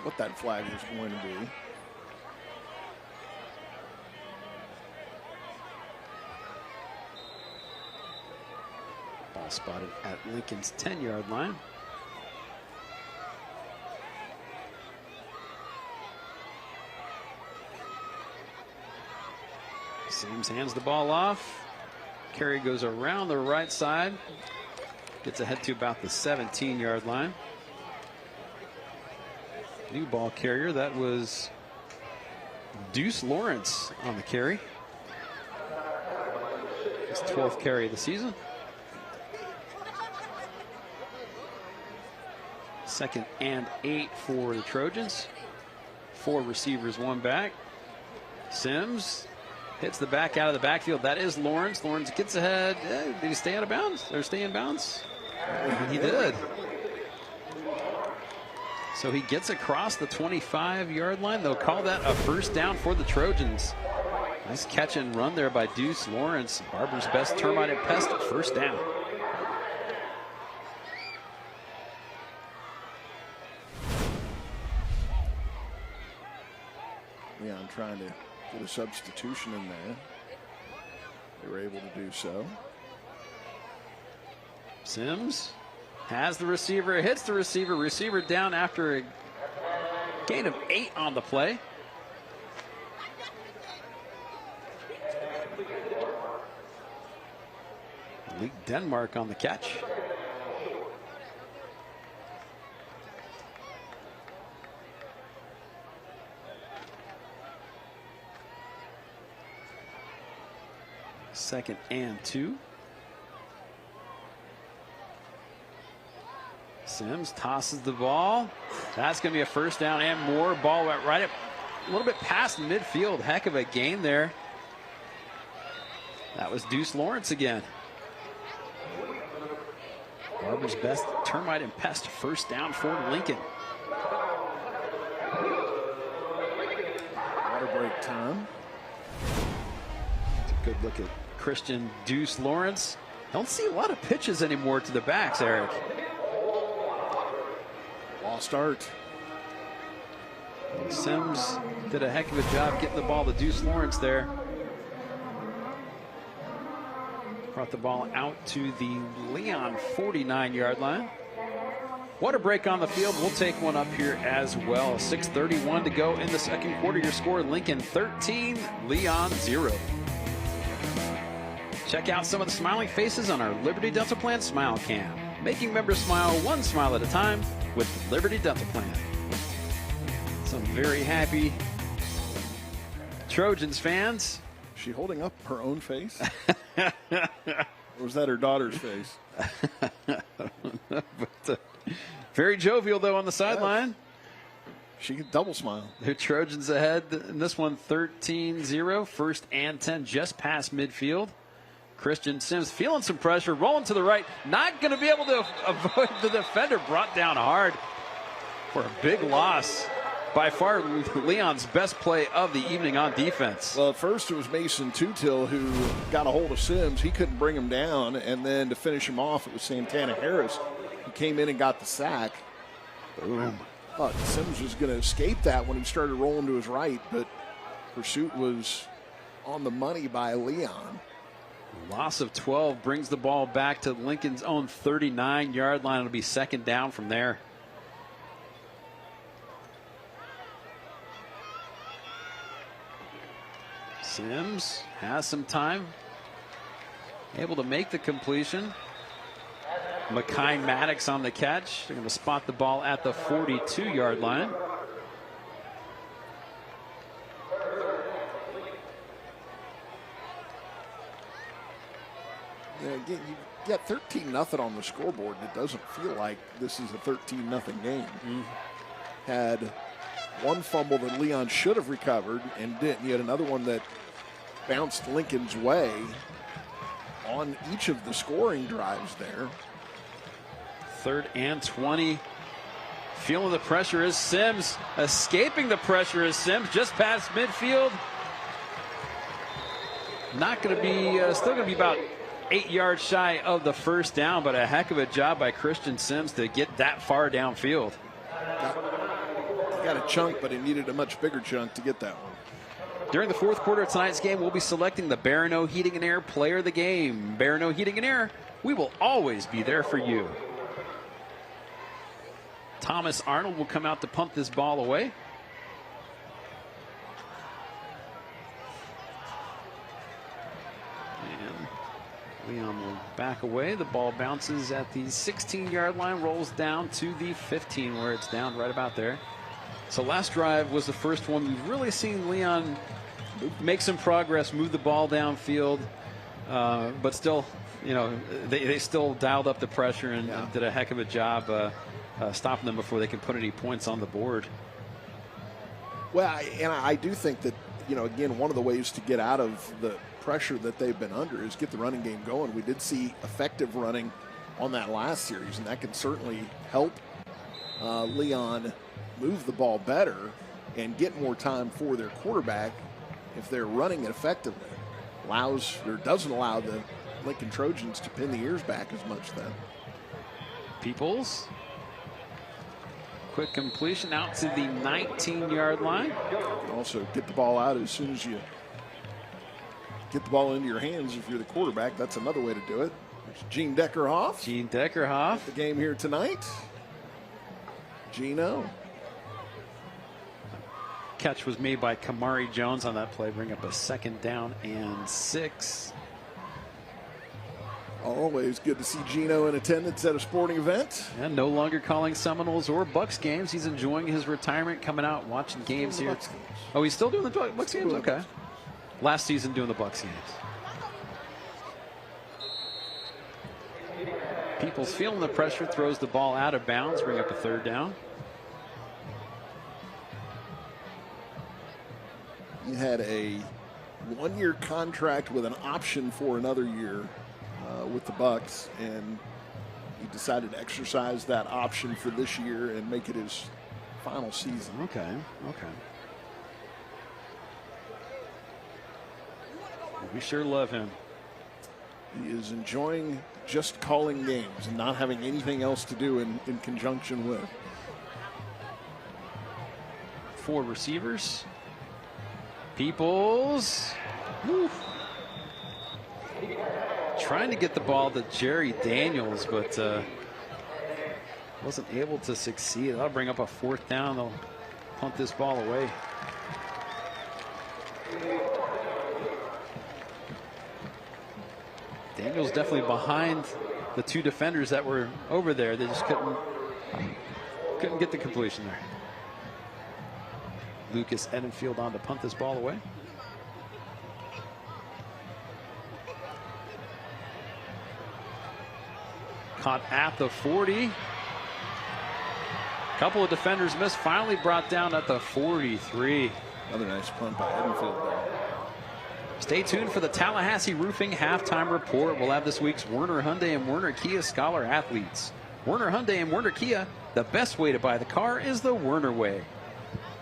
what that flag was going to be. Ball spotted at Lincoln's 10-yard line. Sims hands the ball off. Carry goes around the right side. Gets ahead to about the 17-yard line. New ball carrier. That was Deuce Lawrence on the carry. His 12th carry of the season. 2nd and 8 for the Trojans. 4 receivers, 1 back. Sims hits the back out of the backfield. That is Lawrence. Lawrence gets ahead. Did he stay out of bounds? Or stay in bounds? He did. So he gets across the 25-yard line. They'll call that a first down for the Trojans. Nice catch and run there by Deuce Lawrence. Barber's best termite and pest, first down. Leon trying to get a substitution in there. They were able to do so. Sims has the receiver, hits the receiver. Receiver down after a gain of 8 on the play. League Denmark on the catch. Second and 2. Sims tosses the ball. That's going to be a first down and more. Ball went right up a little bit past midfield. Heck of a gain there. That was Deuce Lawrence again. Barber's best termite and pest, first down for Lincoln. Water break time. It's a good look at Christian Deuce Lawrence. Don't see a lot of pitches anymore to the backs, Eric. Lost start. Sims did a heck of a job getting the ball to Deuce Lawrence there. Brought the ball out to the Leon 49-yard line. What a break on the field. We'll take one up here as well. 6:31 to go in the second quarter. Your score, Lincoln 13, Leon 0. Check out some of the smiling faces on our Liberty Dental Plan Smile Cam. Making members smile one smile at a time with Liberty Dental Plan. Some very happy Trojans fans. Is she holding up her own face? Or was that her daughter's face? But, very jovial, though, on the sideline. She can double smile. The Trojans ahead in this one, 13-0. First and 10, just past midfield. Christian Sims feeling some pressure, rolling to the right. Not going to be able to avoid the defender. Brought down hard for a big loss. By far, Leon's best play of the evening on defense. Well, at first it was Mason Tutil who got a hold of Sims. He couldn't bring him down. And then to finish him off, it was Santana Harris who came in and got the sack. Boom. Thought Sims was going to escape that when he started rolling to his right, but pursuit was on the money by Leon. Loss of 12 brings the ball back to Lincoln's own 39-yard line. It'll be second down from there. Sims has some time. Able to make the completion. Mekhi Maddox on the catch. They're going to spot the ball at the 42-yard line. Yeah, again, you get 13-0 on the scoreboard. It doesn't feel like this is a 13-0 game. Had one fumble that Leon should have recovered and didn't. You had another one that bounced Lincoln's way on each of the scoring drives there. Third and 20. Feeling the pressure is Sims. Escaping the pressure is Sims just past midfield. Not going to be, still going to be about 8 yards shy of the first down, but a heck of a job by Christian Sims to get that far downfield. Got a chunk, but he needed a much bigger chunk to get that one. During the fourth quarter of tonight's game, we'll be selecting the Barineau Heating and Air Player of the Game. Barineau Heating and Air, we will always be there for you. Thomas Arnold will come out to punt this ball away. And Leon will back away. The ball bounces at the 16-yard line, rolls down to the 15, where it's down right about there. So last drive was the first one we've really seen Leon make some progress, move the ball downfield, but still, you know, they still dialed up the pressure and did a heck of a job stopping them before they can put any points on the board. Well, I do think that, you know, again, one of the ways to get out of the pressure that they've been under is get the running game going. We did see effective running on that last series, and that can certainly help Leon move the ball better and get more time for their quarterback if they're running it effectively. Allows or doesn't allow the Lincoln Trojans to pin the ears back as much then. Peoples. Quick completion out to the 19-yard line. Also get the ball out as soon as you get the ball into your hands. If you're the quarterback, that's another way to do it. There's Gene Deckerhoff. Gene Deckerhoff. At the game here tonight. Gino. Catch was made by Kamari Jones on that play. Bring up a 2nd down and 6. Always good to see Gino in attendance at a sporting event. And no longer calling Seminoles or Bucks games. He's enjoying his retirement, coming out, watching games here. Oh, he's still doing the Bucks games? Okay. Last season doing the Bucks games. Peoples feeling the pressure, throws the ball out of bounds, bring up a 3rd down. He had a 1-year contract with an option for another year with the Bucks, and he decided to exercise that option for this year and make it his final season. Okay. We sure love him. He is enjoying just calling games and not having anything else to do in conjunction with. 4 receivers. Peoples. Woo. Trying to get the ball to Jerry Daniels, but wasn't able to succeed. That'll bring up a 4th down. They'll punt this ball away. Daniels definitely behind the 2 defenders that were over there. They just couldn't get the completion there. Lucas Edenfield on to punt this ball away. Caught at the 40. Couple of defenders missed. Finally brought down at the 43. Another nice punt by Edenfield there. Stay tuned for the Tallahassee Roofing halftime report. We'll have this week's Werner Hyundai and Werner Kia Scholar athletes. Werner Hyundai and Werner Kia, the best way to buy the car is the Werner way.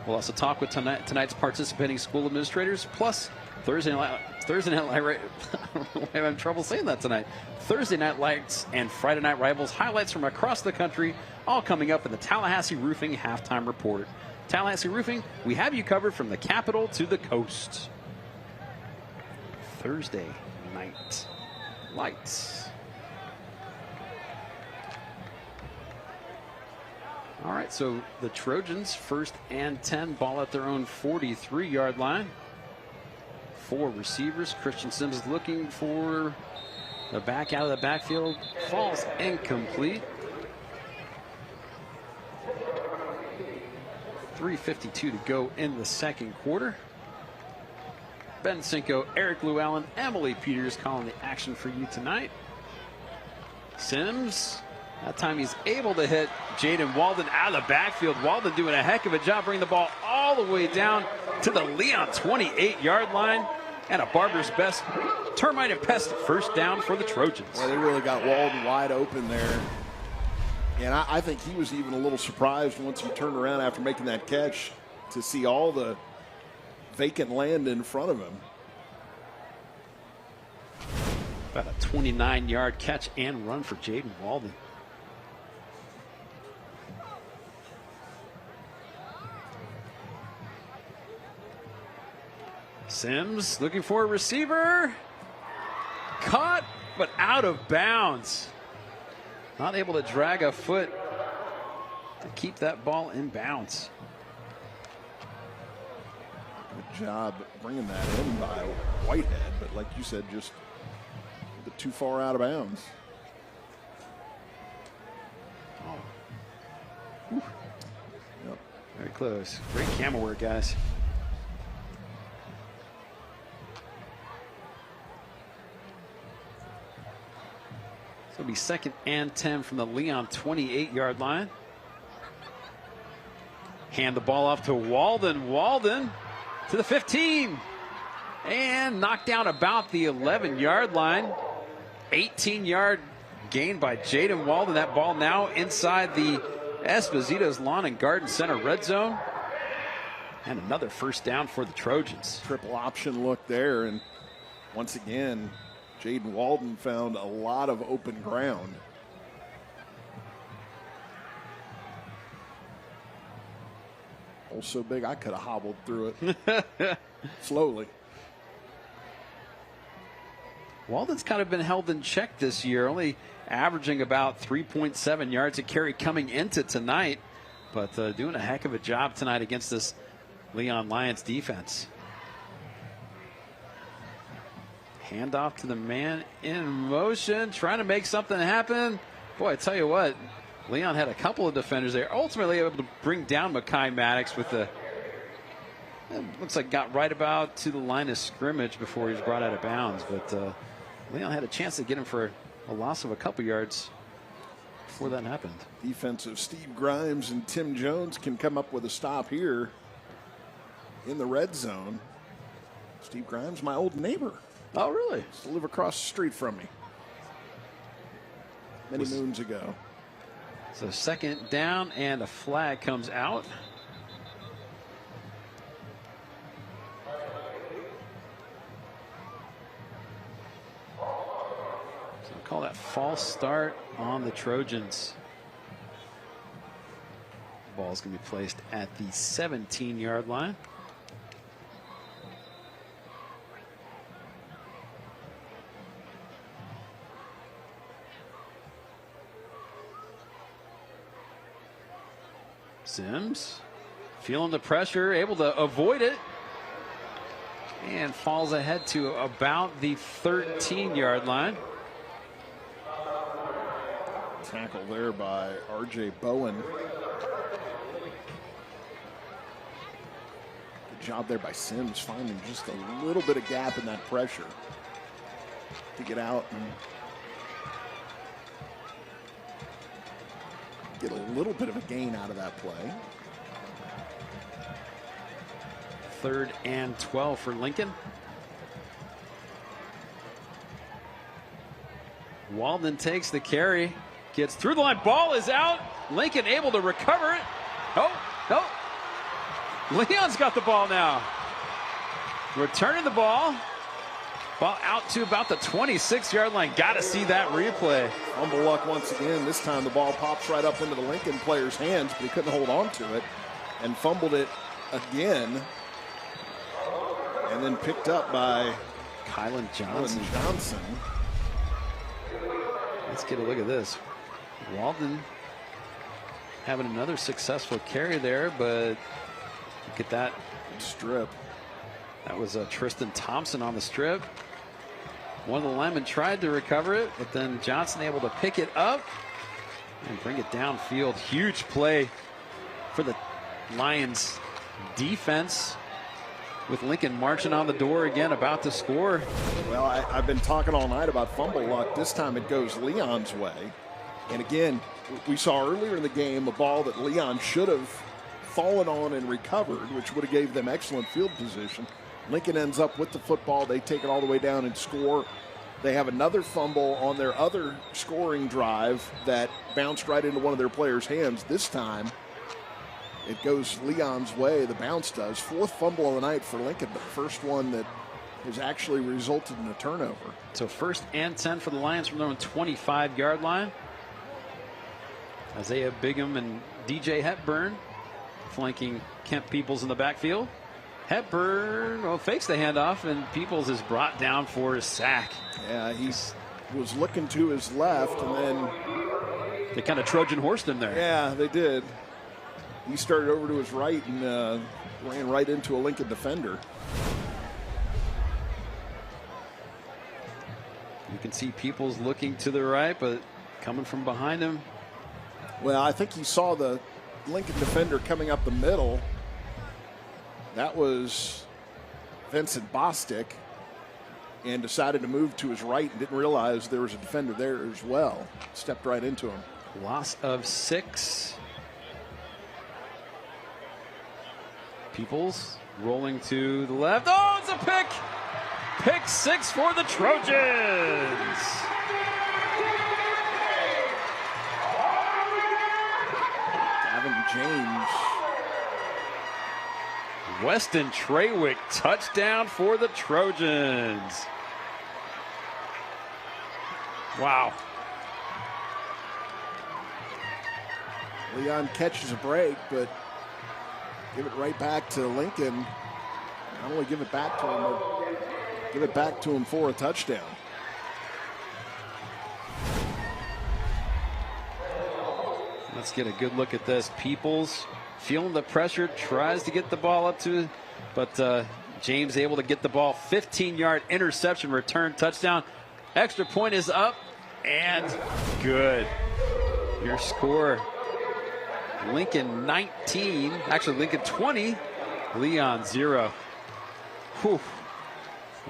We'll also talk with tonight's participating school administrators, plus Thursday night I'm having trouble saying that tonight. Thursday Night Lights and Friday Night Rivals highlights from across the country, all coming up in the Tallahassee Roofing halftime report. Tallahassee Roofing, we have you covered from the capital to the coast. Thursday Night Lights. All right, so the Trojans 1st and 10, ball at their own 43-yard line. 4 receivers. Christian Sims looking for the back out of the backfield. Falls incomplete. 3:52 to go in the 2nd quarter. Ben Cinco, Eric Llewellyn, Emily Peters calling the action for you tonight. Sims, that time he's able to hit Jaden Walden out of the backfield. Walden doing a heck of a job bringing the ball all the way down to the Leon 28-yard line. And a Barber's best termite and pest 1st down for the Trojans. Well, they really got Walden wide open there. And I think he was even a little surprised once he turned around after making that catch to see all the vacant land in front of him. About a 29-yard catch and run for Jaden Walden. Sims looking for a receiver. Caught, but out of bounds. Not able to drag a foot to keep that ball in bounds. Good job bringing that in by Whitehead, but like you said, just a bit too far out of bounds. Oh. Yep. Very close. Great camera work, guys. It'll be 2nd and 10 from the Leon 28-yard line. Hand the ball off to Walden. Walden to the 15. And knocked down about the 11-yard line. 18-yard gain by Jaden Walden. That ball now inside the Esposito's Lawn and Garden Center red zone. And another first down for the Trojans. Triple option look there, and once again, Jaden Walden found a lot of open ground. Hole so big I could have hobbled through it slowly. Walden's kind of been held in check this year, only averaging about 3.7 yards a carry coming into tonight, but doing a heck of a job tonight against this Leon Lions defense. Handoff to the man in motion, trying to make something happen. Boy, I tell you what, Leon had a couple of defenders there. Ultimately able to bring down Mekhi Maddox with the, looks like got right about to the line of scrimmage before he was brought out of bounds. But Leon had a chance to get him for a loss of a couple yards before that happened. Defensive Steve Grimes and Tim Jones can come up with a stop here in the red zone. Steve Grimes, my old neighbor. Oh, really? Used to live across the street from me many moons ago. So second down and a flag comes out. So I'll call that false start on the Trojans. The ball's going to be placed at the 17-yard line. Sims feeling the pressure, able to avoid it, and falls ahead to about the 13-yard line. Tackle there by R.J. Bowen. Good job there by Sims, finding just a little bit of gap in that pressure to get out and get a little bit of a gain out of that play. 3rd and 12 for Lincoln. Walden takes the carry, gets through the line, ball is out. Lincoln able to recover it. Oh. Leon's got the ball now. Returning the ball. Ball out to about the 26-yard line. Got to see that replay. Fumble luck once again. This time the ball pops right up into the Lincoln player's hands, but he couldn't hold on to it and fumbled it again. And then picked up by Kylan Johnson. Let's get a look at this. Walden having another successful carry there, but look at that strip. That was Tristan Thompson on the strip. One of the linemen tried to recover it, but then Johnson able to pick it up and bring it downfield. Huge play for the Lions defense, with Lincoln marching on the door again, about to score. Well, I've been talking all night about fumble luck. This time it goes Leon's way. And again, we saw earlier in the game a ball that Leon should have fallen on and recovered, which would have gave them excellent field position. Lincoln ends up with the football. They take it all the way down and score. They have another fumble on their other scoring drive that bounced right into one of their players' hands. This time, it goes Leon's way. The bounce does. 4th fumble of the night for Lincoln, but first one that has actually resulted in a turnover. So 1st and 10 for the Lions from their own 25-yard line. Isaiah Bigham and DJ Hepburn flanking Kemp Peoples in the backfield. Hepburn fakes the handoff, and Peoples is brought down for a sack. Yeah, he was looking to his left, and then they kind of Trojan horsed him there. Yeah, they did. He started over to his right and ran right into a Lincoln defender. You can see Peoples looking to the right, but coming from behind him. Well, I think he saw the Lincoln defender coming up the middle. That was Vincent Bostic, and decided to move to his right and didn't realize there was a defender there as well. Stepped right into him. Loss of 6. Peoples rolling to the left. Oh, it's a pick! Pick 6 for the Trojans. James. Weston Trawick, touchdown for the Trojans. Wow. Leon catches a break, but give it right back to Lincoln. Not only give it back to him, but give it back to him for a touchdown. Let's get a good look at this. Peoples feeling the pressure, tries to get the ball up to, but James able to get the ball. 15-yard interception, return touchdown. Extra point is up and good. Your score, Lincoln 19, actually Lincoln 20, Leon 0. Whew.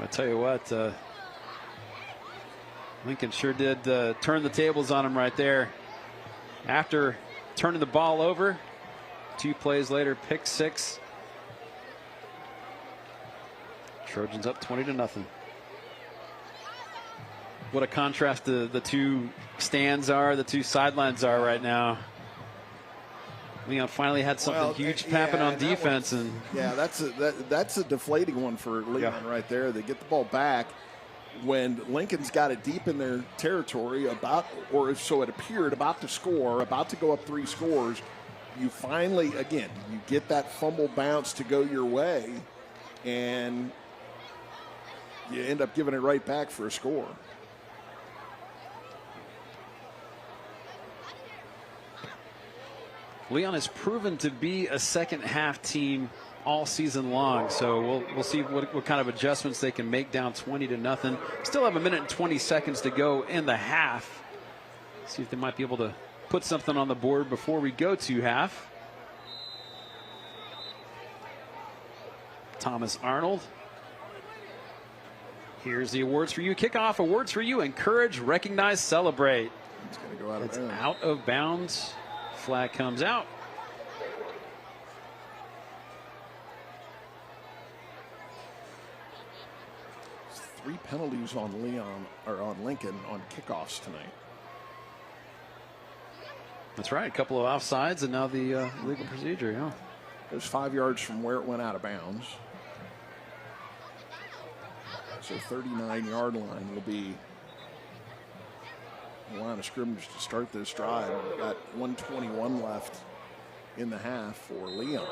I tell you what, Lincoln sure did turn the tables on him right there. After turning the ball over, 2 plays later, pick 6. Trojans up 20-0. What a contrast the 2 stands are, the 2 sidelines are right now. Leon finally had something huge happen on defense, that's a deflating one for Leon right there. They get the ball back when Lincoln's got it deep in their territory, or so it appeared, about to score, about to go up 3 scores. You finally, again, you get that fumble bounce to go your way, and you end up giving it right back for a score. Leon has proven to be a second half team all season long, so we'll see what kind of adjustments they can make down 20-0. Still have 1 minute and 20 seconds to go in the half. See if they might be able to put something on the board before we go to half. Thomas Arnold. Here's the awards for you. Kickoff awards for you. Encourage, recognize, celebrate. It's going to go out of bounds. Out of bounds. Flag comes out. There's 3 penalties on Lincoln on kickoffs tonight. That's right. A couple of offsides and now the legal procedure. Yeah. It was 5 yards from where it went out of bounds. So 39-yard line will be the line of scrimmage to start this drive. We've got 1:21 left in the half for Leon.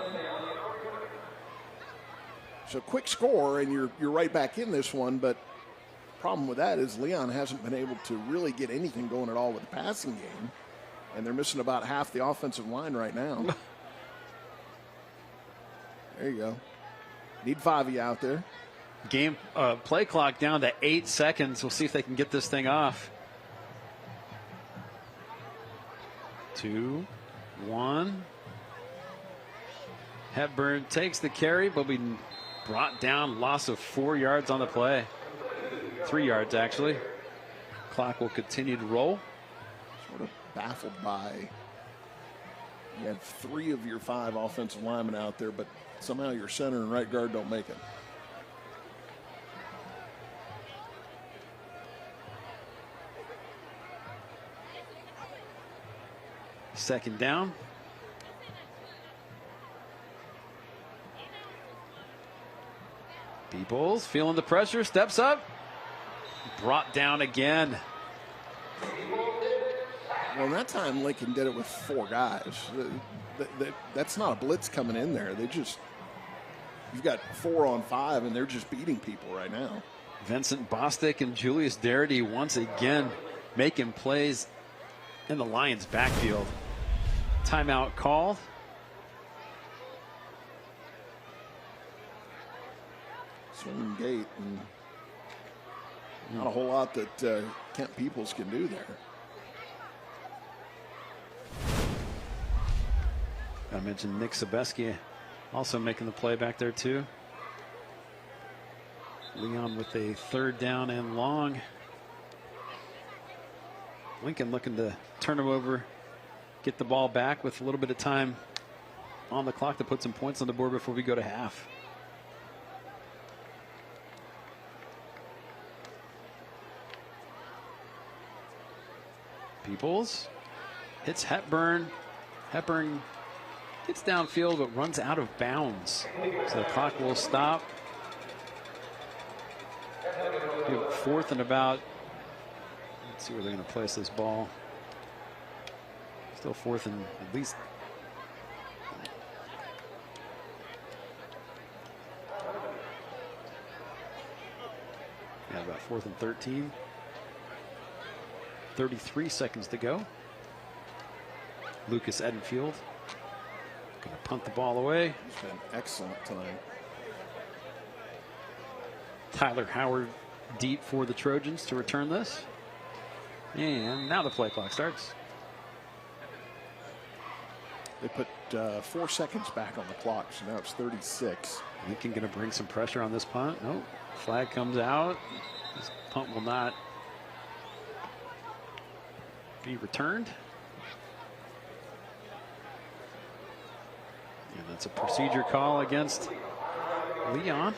So quick score, and you're right back in this one. But the problem with that is Leon hasn't been able to really get anything going at all with the passing game, and they're missing about half the offensive line right now. There you go. Need 5 of you out there. Game play clock down to 8 seconds. We'll see if they can get this thing off. 2, 1. Hepburn takes the carry, but we brought down, loss of 4 yards on the play. 3 yards, actually. Clock will continue to roll. Sort of baffled by, you had 3 of your 5 offensive linemen out there, but somehow your center and right guard don't make it. Second down. Peoples feeling the pressure, steps up. Brought down again. Well, that time Lincoln did it with 4 guys. That's not a blitz coming in there. You've got 4 on 5, and they're just beating people right now. Vincent Bostic and Julius Darity once again making plays in the Lions' backfield. Timeout called. Swinging gate, and not a whole lot that Kent Peoples can do there. I mentioned Nick Sebeski also making the play back there too. Leon with a 3rd down and long. Lincoln looking to turn him over, get the ball back with a little bit of time on the clock to put some points on the board before we go to half. Peoples hits Hepburn. Hepburn Gets downfield, but runs out of bounds. So the clock will stop. Fourth and about. Let's see where they're going to place this ball. Still fourth and at least. Yeah, about fourth and 13. 33 seconds to go. Lucas Edenfield going to punt the ball away. He's been excellent tonight. Tyler Howard deep for the Trojans to return this. And now the play clock starts. They put 4 seconds back on the clock, so now it's 36. Lincoln going to bring some pressure on this punt. Nope. Flag comes out. This punt will not be returned. And that's a procedure call against Leon.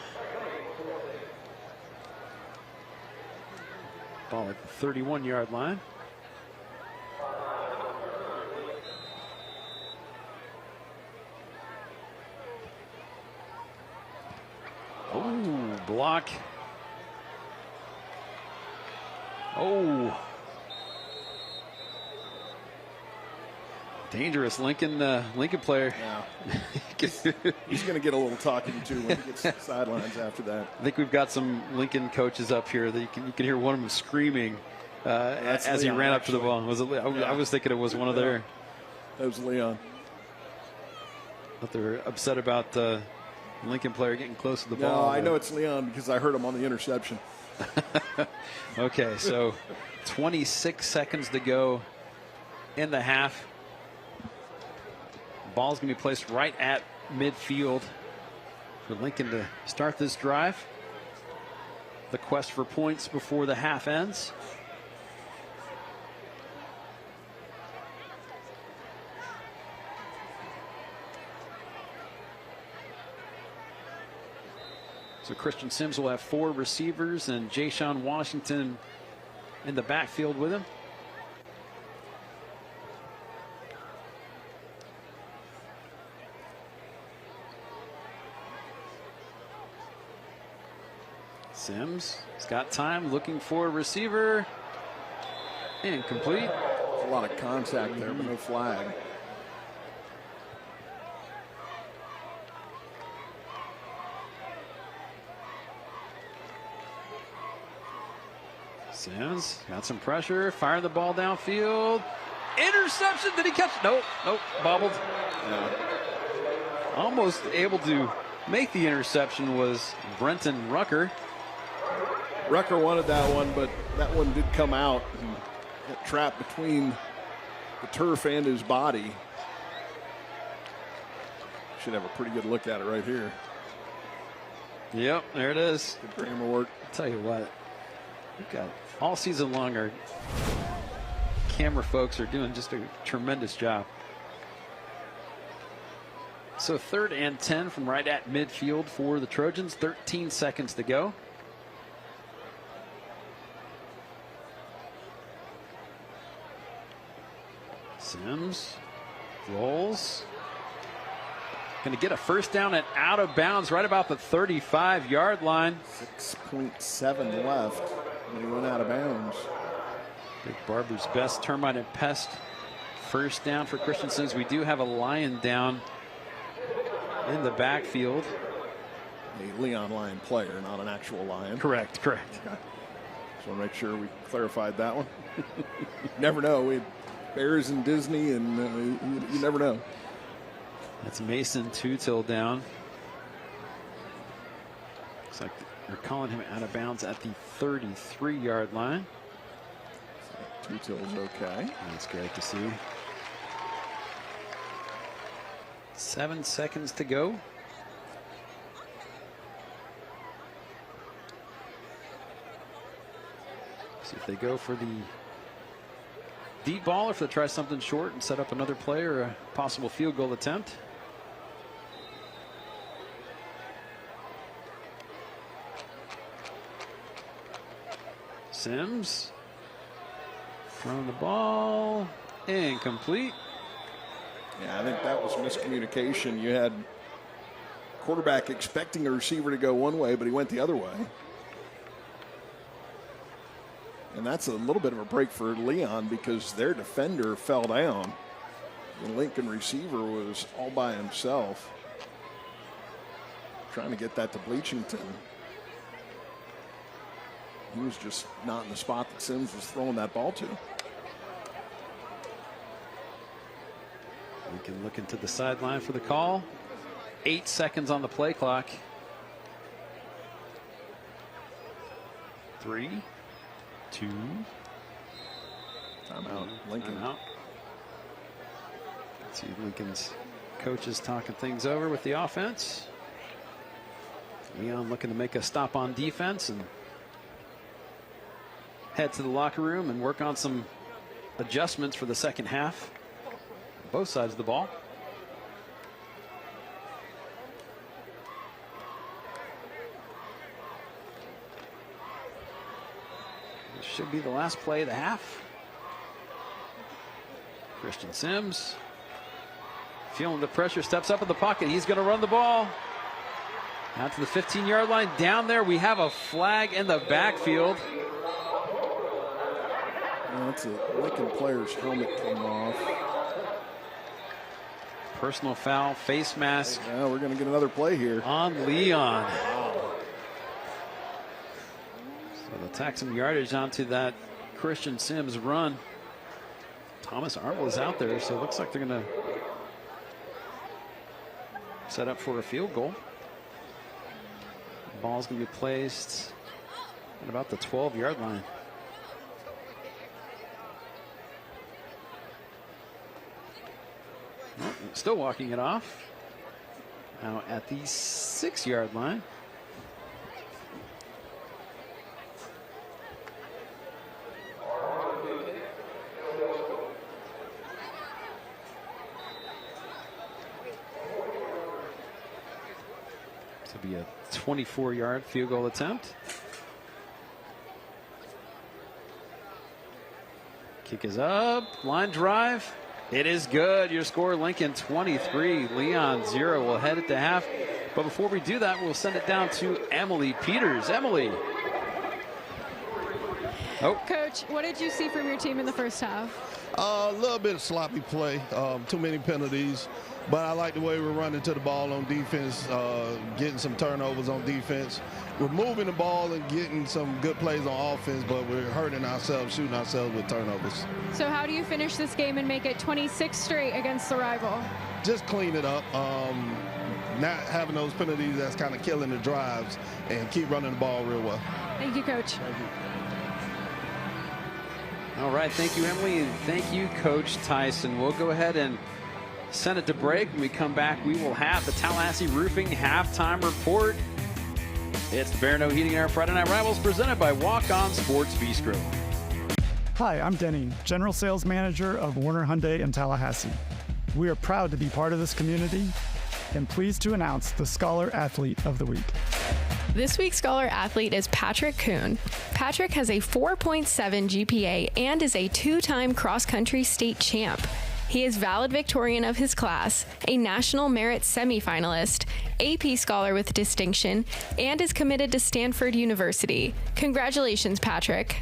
Ball at the 31-yard line. Oh, block. Oh. Dangerous Lincoln player. Yeah. He's going to get a little talking to when he gets to the sidelines after that. I think we've got some Lincoln coaches up here that you can hear one of them screaming as Leon, he ran up actually. to the ball. Was it? I was thinking it was one of their. That was Leon. But they're upset about the Lincoln player getting close to the ball. No, I know it's Leon because I heard him on the interception. Okay, so 26 seconds to go in the half. Ball's going to be placed right at midfield for Lincoln to start this drive. The quest for points before the half ends. So Christian Sims will have 4 receivers and Jayshon Washington in the backfield with him. Sims has got time, looking for a receiver. Incomplete. There's a lot of contact there, but no flag. Sims got some pressure, firing the ball downfield. Interception, did he catch? Nope, bobbled. Yeah. Almost able to make the interception was Brenton Rucker. Rucker wanted that one, but that one did come out and get trapped between the turf and his body. Should have a pretty good look at it right here. Yep, there it is. Good camera work. I'll tell you what, we've got all season long, our camera folks are doing just a tremendous job. So 3rd and 10 from right at midfield for the Trojans. 13 seconds to go. Sims rolls. Going to get a first down and out of bounds right about the 35-yard line. 6.7 left when he went out of bounds. Big Barber's best termite and pest. First down for Christian Sims. We do have a Lion down in the backfield. A Leon Lion player, not an actual Lion. Correct. Okay. Just want to make sure we clarified that one. Never know. We had Bears and Disney, and you never know. That's Mason Tutil down. Looks like they're calling him out of bounds at the 33-yard line. Tutil's okay. That's great to see. 7 seconds to go. See if they go for the deep ball or if they try something short and set up another play or a possible field goal attempt. Sims throwing the ball, incomplete. Yeah, I think that was miscommunication. You had quarterback expecting a receiver to go one way, but he went the other way. And that's a little bit of a break for Leon because their defender fell down. The Lincoln receiver was all by himself, trying to get that to Bleachington. He was just not in the spot that Sims was throwing that ball to. We can look into the sideline for the call. 8 seconds on the play clock. 3, 2. Timeout. Lincoln. Timeout. Let's see Lincoln's coaches talking things over with the offense. Leon looking to make a stop on defense and head to the locker room and work on some adjustments for the second half. Both sides of the ball. This should be the last play of the half. Christian Sims feeling the pressure, steps up in the pocket. He's going to run the ball out to the 15-yard line. Down there, we have a flag in the backfield. That's a Lincoln player's helmet came off. Personal foul, face mask. Yeah, we're going to get another play here. On Leon. So they'll tack some yardage onto that Christian Sims run. Thomas Arnold is out there, so it looks like they're going to set up for a field goal. The ball's going to be placed at about the 12-yard line. Oh, still walking it off. Now at the 6-yard line. This will be a 24-yard field goal attempt. Kick is up, line drive. It is good. Your score, Lincoln 23, Leon 0. We'll head it to half. But before we do that, we'll send it down to Emily Peters. Emily. Oh. Coach, what did you see from your team in the first half? A little bit of sloppy play, too many penalties. But I like the way we're running to the ball on defense, getting some turnovers on defense. We're moving the ball and getting some good plays on offense, but we're hurting ourselves, shooting ourselves with turnovers. So how do you finish this game and make it 26 straight against the rival? Just clean it up. Not having those penalties that's kind of killing the drives, and keep running the ball real well. Thank you, Coach. Thank you. All right, thank you, Emily, and thank you, Coach Tyson. We'll go ahead and send it to break. When we come back, we will have the Tallahassee Roofing halftime report. It's the Barineau Heating and Air Friday Night Rivals presented by Walk-On Sports Bistreaux. Hi, I'm Denny, General Sales Manager of Warner Hyundai in Tallahassee. We are proud to be part of this community and pleased to announce the Scholar Athlete of the Week. This week's Scholar Athlete is Patrick Kuhn. Patrick has a 4.7 GPA and is a 2-time cross-country state champ. He is valedictorian of his class, a National Merit semifinalist, AP Scholar with distinction, and is committed to Stanford University. Congratulations, Patrick.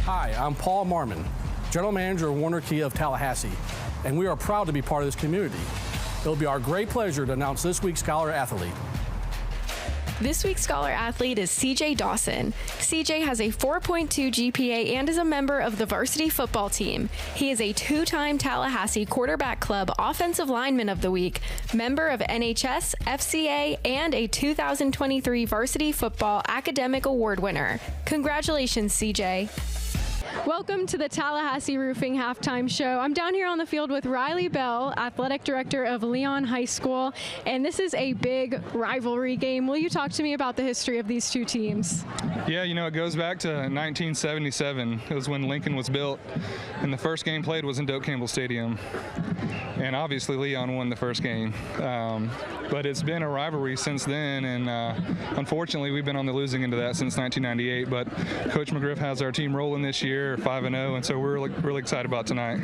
Hi, I'm Paul Marmon, General Manager of Warner Kia of Tallahassee, and we are proud to be part of this community. It will be our great pleasure to announce this week's Scholar Athlete. This week's Scholar Athlete is CJ Dawson. CJ has a 4.2 GPA and is a member of the varsity football team. He is a 2-time Tallahassee Quarterback Club Offensive Lineman of the Week, member of NHS, FCA, and a 2023 Varsity Football Academic Award winner. Congratulations, CJ. Welcome to the Tallahassee Roofing halftime show. I'm down here on the field with Riley Bell, Athletic Director of Leon High School, and this is a big rivalry game. Will you talk to me about the history of these two teams? Yeah, you know, it goes back to 1977. It was when Lincoln was built, and the first game played was in Doak Campbell Stadium. And obviously Leon won the first game. But it's been a rivalry since then, and unfortunately we've been on the losing end of that since 1998. But Coach McGriff has our team rolling this year, year, 5-0, and so we're really excited about tonight.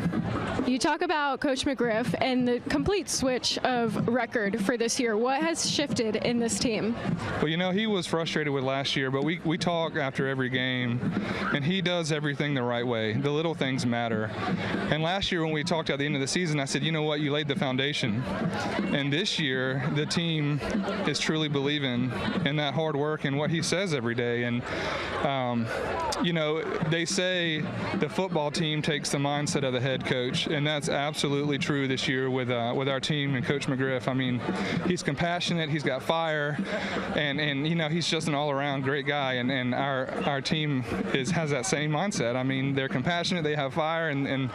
You talk about Coach McGriff and the complete switch of record for this year. What has shifted in this team? Well, he was frustrated with last year, but we talk after every game, and he does everything the right way. The little things matter. And last year when we talked at the end of the season, I said, you know what, you laid the foundation. And this year, the team is truly believing in that hard work and what he says every day. And, they say the football team takes the mindset of the head coach, and that's absolutely true this year with our team and Coach McGriff. I mean, he's compassionate, he's got fire, and he's just an all-around great guy, and our team has that same mindset. I mean, they're compassionate, they have fire, and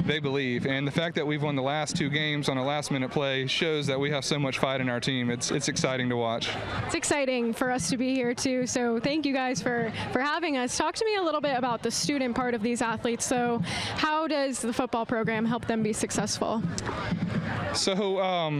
they believe. And the fact that we've won the last 2 games on a last-minute play shows that we have so much fight in our team. It's exciting to watch. It's exciting for us to be here too, so thank you guys for having us. Talk to me a little bit about the student part of these athletes. So how does the football program help them be successful? So,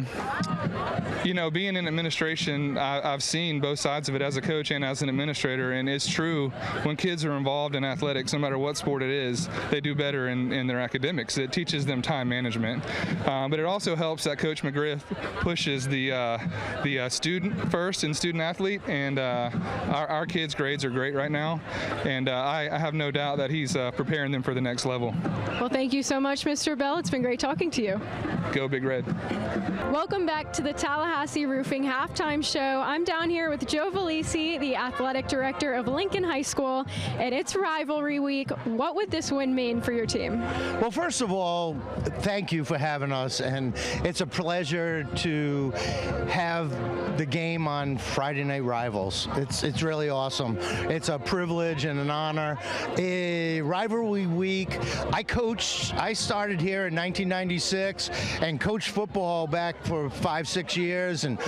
being in administration, I've seen both sides of it as a coach and as an administrator, and it's true, when kids are involved in athletics, no matter what sport it is, they do better in their academics. It teaches them time management. But it also helps that Coach McGriff pushes the student first and student athlete, and our kids' grades are great right now, and I have no doubt that he's preparing them for the next level. Well, thank you so much, Mr. Bell. It's been great talking to you. Go Big Red. Welcome back to the Tallahassee Roofing Halftime Show. I'm down here with Joe Valisi, the athletic director of Lincoln High School, and it's rivalry week. What would this win mean for your team? Well, first of all, thank you for having us, and it's a pleasure to have the game on Friday Night Rivals. It's really awesome. It's a privilege and an honor. Rivalry week, I started here in 1996 and coached football back for 5-6 years, and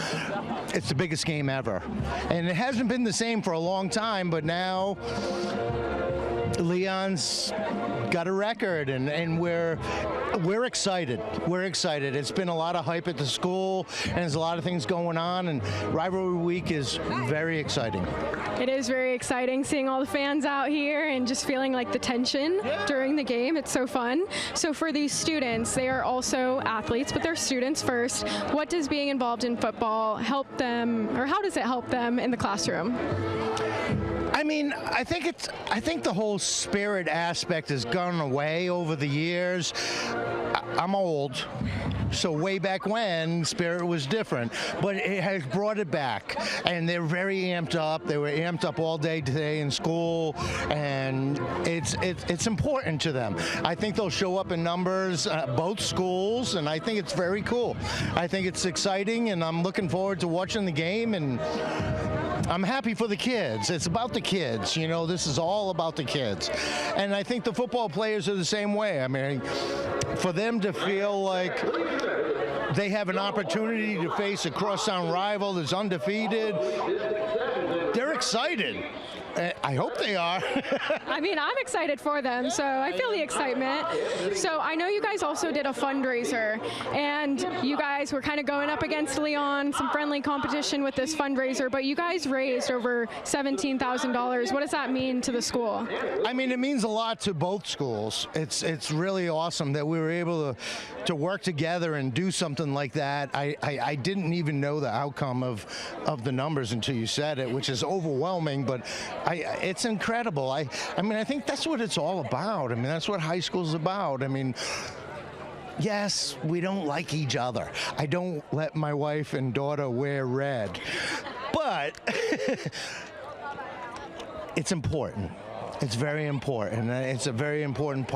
it's the biggest game ever. And it hasn't been the same for a long time, but now Leon's got a record, and we're excited. We're excited. It's been a lot of hype at the school, and there's a lot of things going on, and rivalry week is very exciting. It is very exciting seeing all the fans out here and just feeling like the tension during the game. It's so fun. So for these students, they are also athletes, but they're students first. What does being involved in football help them, or how does it help them in the classroom? I mean, I think the whole spirit aspect has gone away over the years. I'm old, so way back when, spirit was different, but it has brought it back, and they're very amped up. They were amped up all day today in school, and it's important to them. I think they'll show up in numbers at both schools, and I think it's very cool. I think it's exciting, and I'm looking forward to watching the game, and I'm happy for the kids. It's about the kids. This is all about the kids. And I think the football players are the same way. I mean, for them to feel like they have an opportunity to face a crosstown rival that's undefeated, they're excited. I hope they are. I mean, I'm excited for them, so I feel the excitement. So I know you guys also did a fundraiser, and you guys were kind of going up against Leon, some friendly competition with this fundraiser, but you guys raised over $17,000. What does that mean to the school? I mean, it means a lot to both schools. It's really awesome that we were able to work together and do something like that. I didn't even know the outcome of the numbers until you said it, which is overwhelming, but it's incredible. I mean, I think that's what it's all about. I mean, that's what high school's about. I mean, yes, we don't like each other. I don't let my wife and daughter wear red, but it's important. It's very important. It's a very important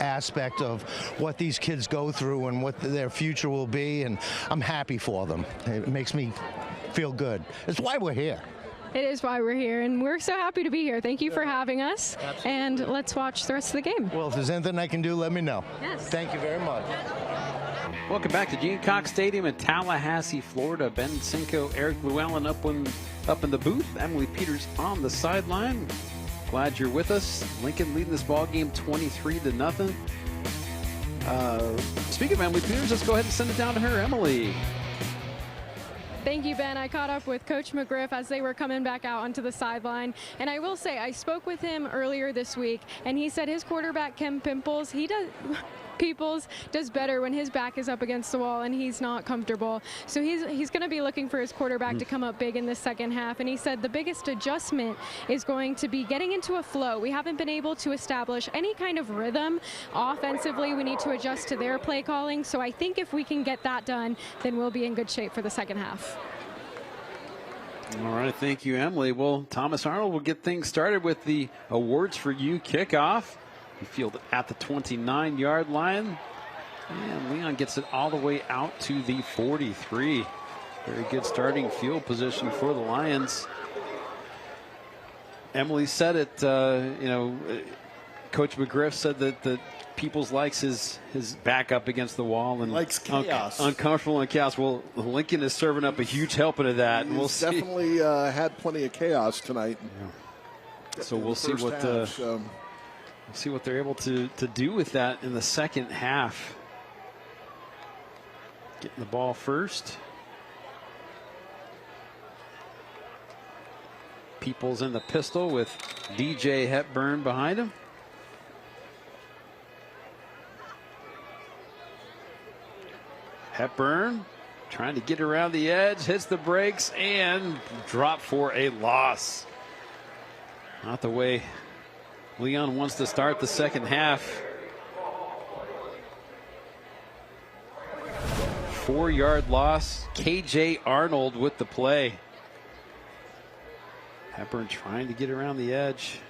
aspect of what these kids go through and what their future will be, and I'm happy for them. It makes me feel good. It's why we're here. It is why we're here, and we're so happy to be here. Thank you for having us. Absolutely. And let's watch the rest of the game. Well, if there's anything I can do, let me know. Yes. Thank you very much. Welcome back to Gene Cox Stadium in Tallahassee, Florida. Ben Cinco, Eric Llewellyn up in the booth. Emily Peters on the sideline. Glad you're with us. Lincoln leading this ball game 23-0. Speaking of Emily Peters, let's go ahead and send it down to her. Emily. Thank you, Ben. I caught up with Coach McGriff as they were coming back out onto the sideline. And I will say, I spoke with him earlier this week, and he said his quarterback, Kim Peoples does better when his back is up against the wall and he's not comfortable. So he's going to be looking for his quarterback to come up big in the second half. And he said the biggest adjustment is going to be getting into a flow. We haven't been able to establish any kind of rhythm offensively. We need to adjust to their play calling. So I think if we can get that done, then we'll be in good shape for the second half. All right, thank you, Emily. Well, Thomas Arnold will get things started with the Awards for You kickoff. He fielded at the 29-yard line, and Leon gets it all the way out to the 43. Very good starting field position for the Lions. Emily said it, Coach McGriff said that Peoples likes his back up against the wall and likes chaos. Uncomfortable and chaos. Well, Lincoln is serving up a huge helping of that. He's we'll see. Definitely had plenty of chaos tonight. Yeah. So we'll see what see what they're able to do with that in the second half. Getting the ball first. Peoples in the pistol with DJ Hepburn behind him. Hepburn trying to get around the edge, hits the brakes, and drop for a loss. Not the way Leon wants to start the second half. 4-yard loss. KJ Arnold with the play. Hepburn trying to get around the edge.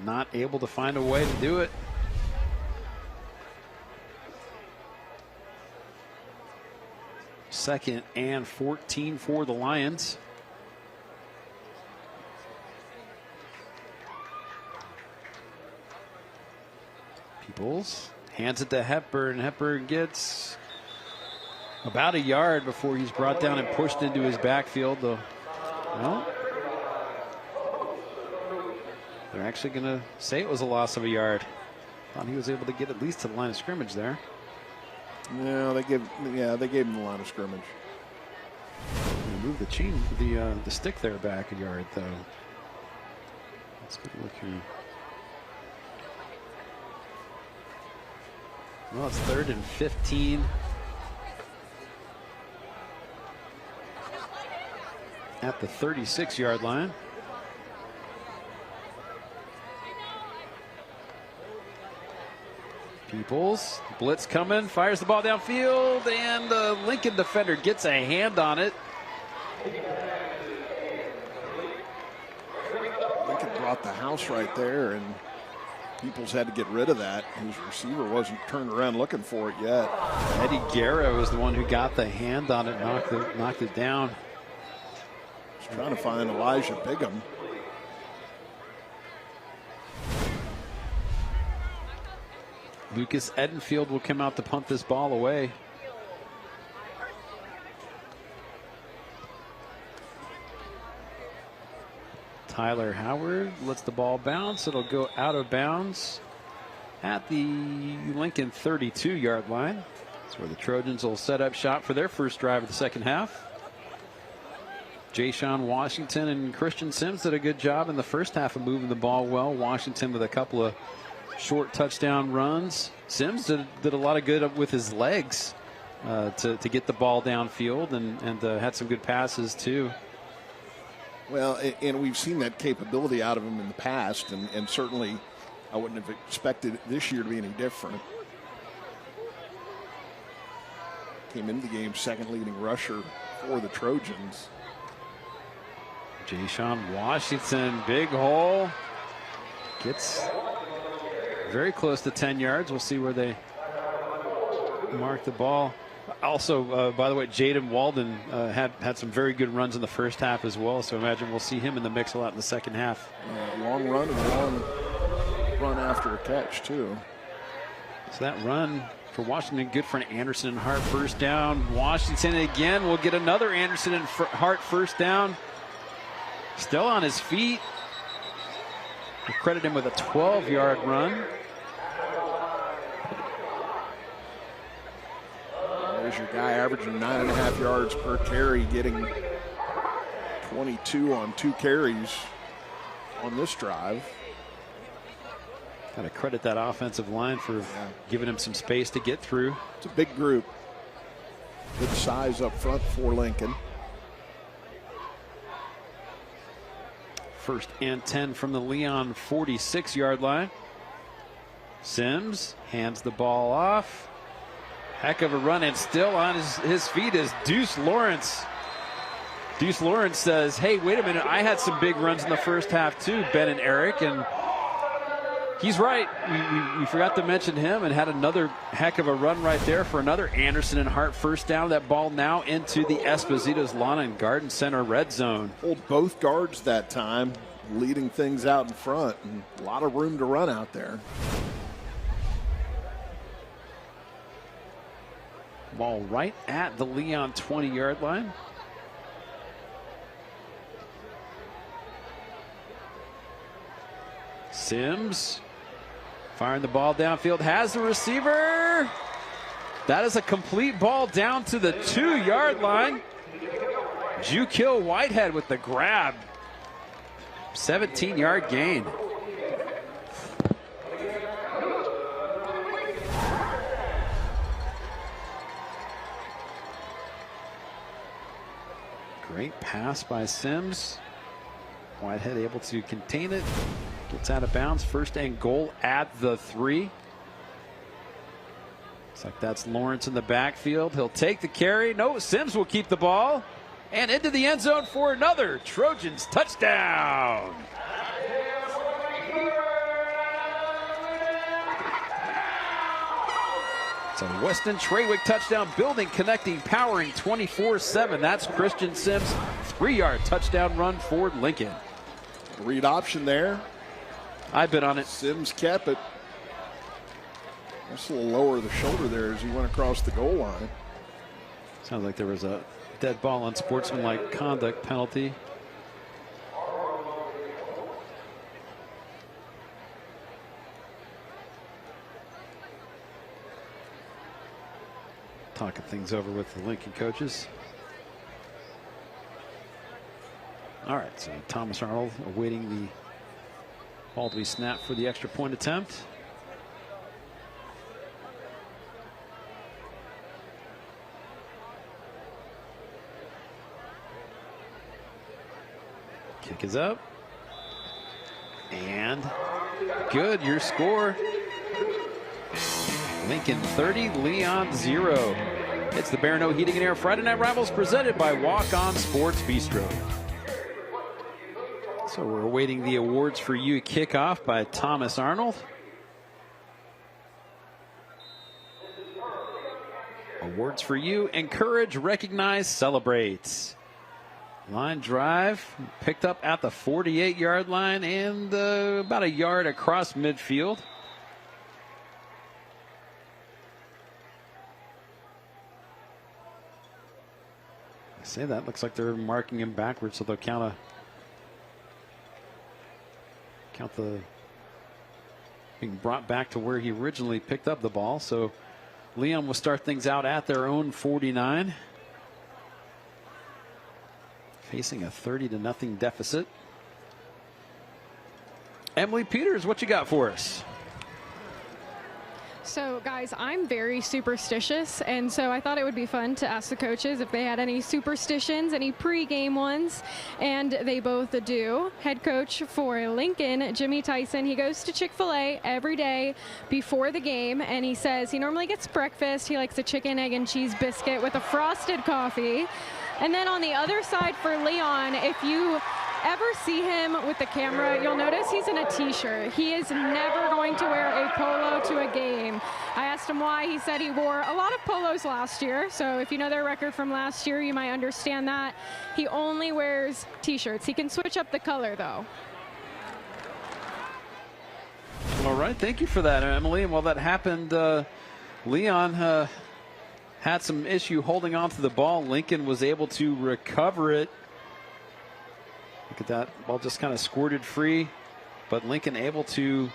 Not able to find a way to do it. Second and 14 for the Lions. Peoples hands it to Hepburn. Hepburn gets about a yard before he's brought down and pushed into his backfield. They're actually going to say it was a loss of a yard. Thought he was able to get at least to the line of scrimmage there. Yeah, they gave him the line of scrimmage. They moved the stick there back a yard though. Let's get a look here. Well, it's 3rd and 15. At the 36-yard line. Peoples, blitz coming, fires the ball downfield, and the Lincoln defender gets a hand on it. Lincoln brought the house right there, and Peoples had to get rid of that. His receiver wasn't turned around looking for it yet. Eddie Guerra was the one who got the hand on it, knocked it down. He's trying to find Elijah Bigham. Lucas Edenfield will come out to punt this ball away. Tyler Howard lets the ball bounce. It'll go out of bounds at the Lincoln 32-yard line. That's where the Trojans will set up shop for their first drive of the second half. Jayshon Washington and Christian Sims did a good job in the first half of moving the ball well. Washington with a couple of short touchdown runs. Sims did a lot of good with his legs to get the ball downfield and had some good passes too. Well, and we've seen that capability out of him in the past, and certainly I wouldn't have expected this year to be any different. Came into the game second leading rusher for the Trojans. Jayshon Washington, big hole. Gets very close to 10 yards. We'll see where they mark the ball. Also, by the way, Jaden Walden had some very good runs in the first half as well. So imagine we'll see him in the mix a lot in the second half. Long run and long run after a catch, too. So that run for Washington, good for an Anderson and Hart first down. Washington again will get another Anderson and Hart first down. Still on his feet. We credit him with a 12-yard run. There's your guy averaging 9.5 yards per carry, getting 22 on 2 carries on this drive. Got to credit that offensive line for giving him some space to get through. It's a big group. Good size up front for Lincoln. 1st and 10 from the Leon 46-yard line. Sims hands the ball off. Heck of a run, and still on his feet is Deuce Lawrence. Deuce Lawrence says, hey, wait a minute, I had some big runs in the first half too, Ben and Eric, and he's right. We forgot to mention him, and had another heck of a run right there for another Anderson and Hart first down. That ball now into the Esposito's Lawn and Garden Center red zone. Hold both guards that time, leading things out in front, and a lot of room to run out there. Ball right at the Leon 20-yard line. Sims firing the ball downfield, has the receiver. That is a complete ball down to the 2-yard line. Jukill Whitehead with the grab. 17-yard gain. Great pass by Sims. Whitehead able to contain it. Gets out of bounds. 1st and goal at the 3. Looks like that's Lawrence in the backfield. He'll take the carry. No, Sims will keep the ball. And into the end zone for another Trojans touchdown. It's a Weston Trawick touchdown, building, connecting, powering 24/7. That's Christian Sims' 3-yard touchdown run for Lincoln. Read option there. I've been on it. Sims kept it. Just a little lower the shoulder there as he went across the goal line. Sounds like there was a dead ball unsportsmanlike conduct penalty. Talking things over with the Lincoln coaches. All right, so Thomas Arnold awaiting the ball to be snapped for the extra point attempt. Kick is up. And good, your score. Lincoln 30, Leon 0. It's the Barineau Heating and Air Friday Night Rivals presented by Walk On Sports Bistro. So we're awaiting the awards for you kickoff by Thomas Arnold. Awards for you: encourage, recognize, celebrate. Line drive picked up at the 48-yard line and about a yard across midfield. I say that looks like they're marking him backwards, so they'll count the being brought back to where he originally picked up the ball. So Leon will start things out at their own 49. Facing a 30-0 deficit. Emily Peters, what you got for us? So, guys, I'm very superstitious, and so I thought it would be fun to ask the coaches if they had any superstitions, any pre-game ones, and they both do. Head coach for Lincoln, Jimmy Tyson, he goes to Chick-fil-A every day before the game, and he says he normally gets breakfast. He likes a chicken, egg, and cheese biscuit with a frosted coffee. And then on the other side for Leon, if you ever see him with the camera, you'll notice he's in a t-shirt. He is never going to wear a polo to a game. I asked him why. He said he wore a lot of polos last year. So if you know their record from last year, you might understand that. He only wears t-shirts. He can switch up the color, though. All right, thank you for that, Emily. And while that happened, Leon had some issue holding on to the ball. Lincoln was able to recover it. Look at that. Ball just kind of squirted free, but Lincoln able to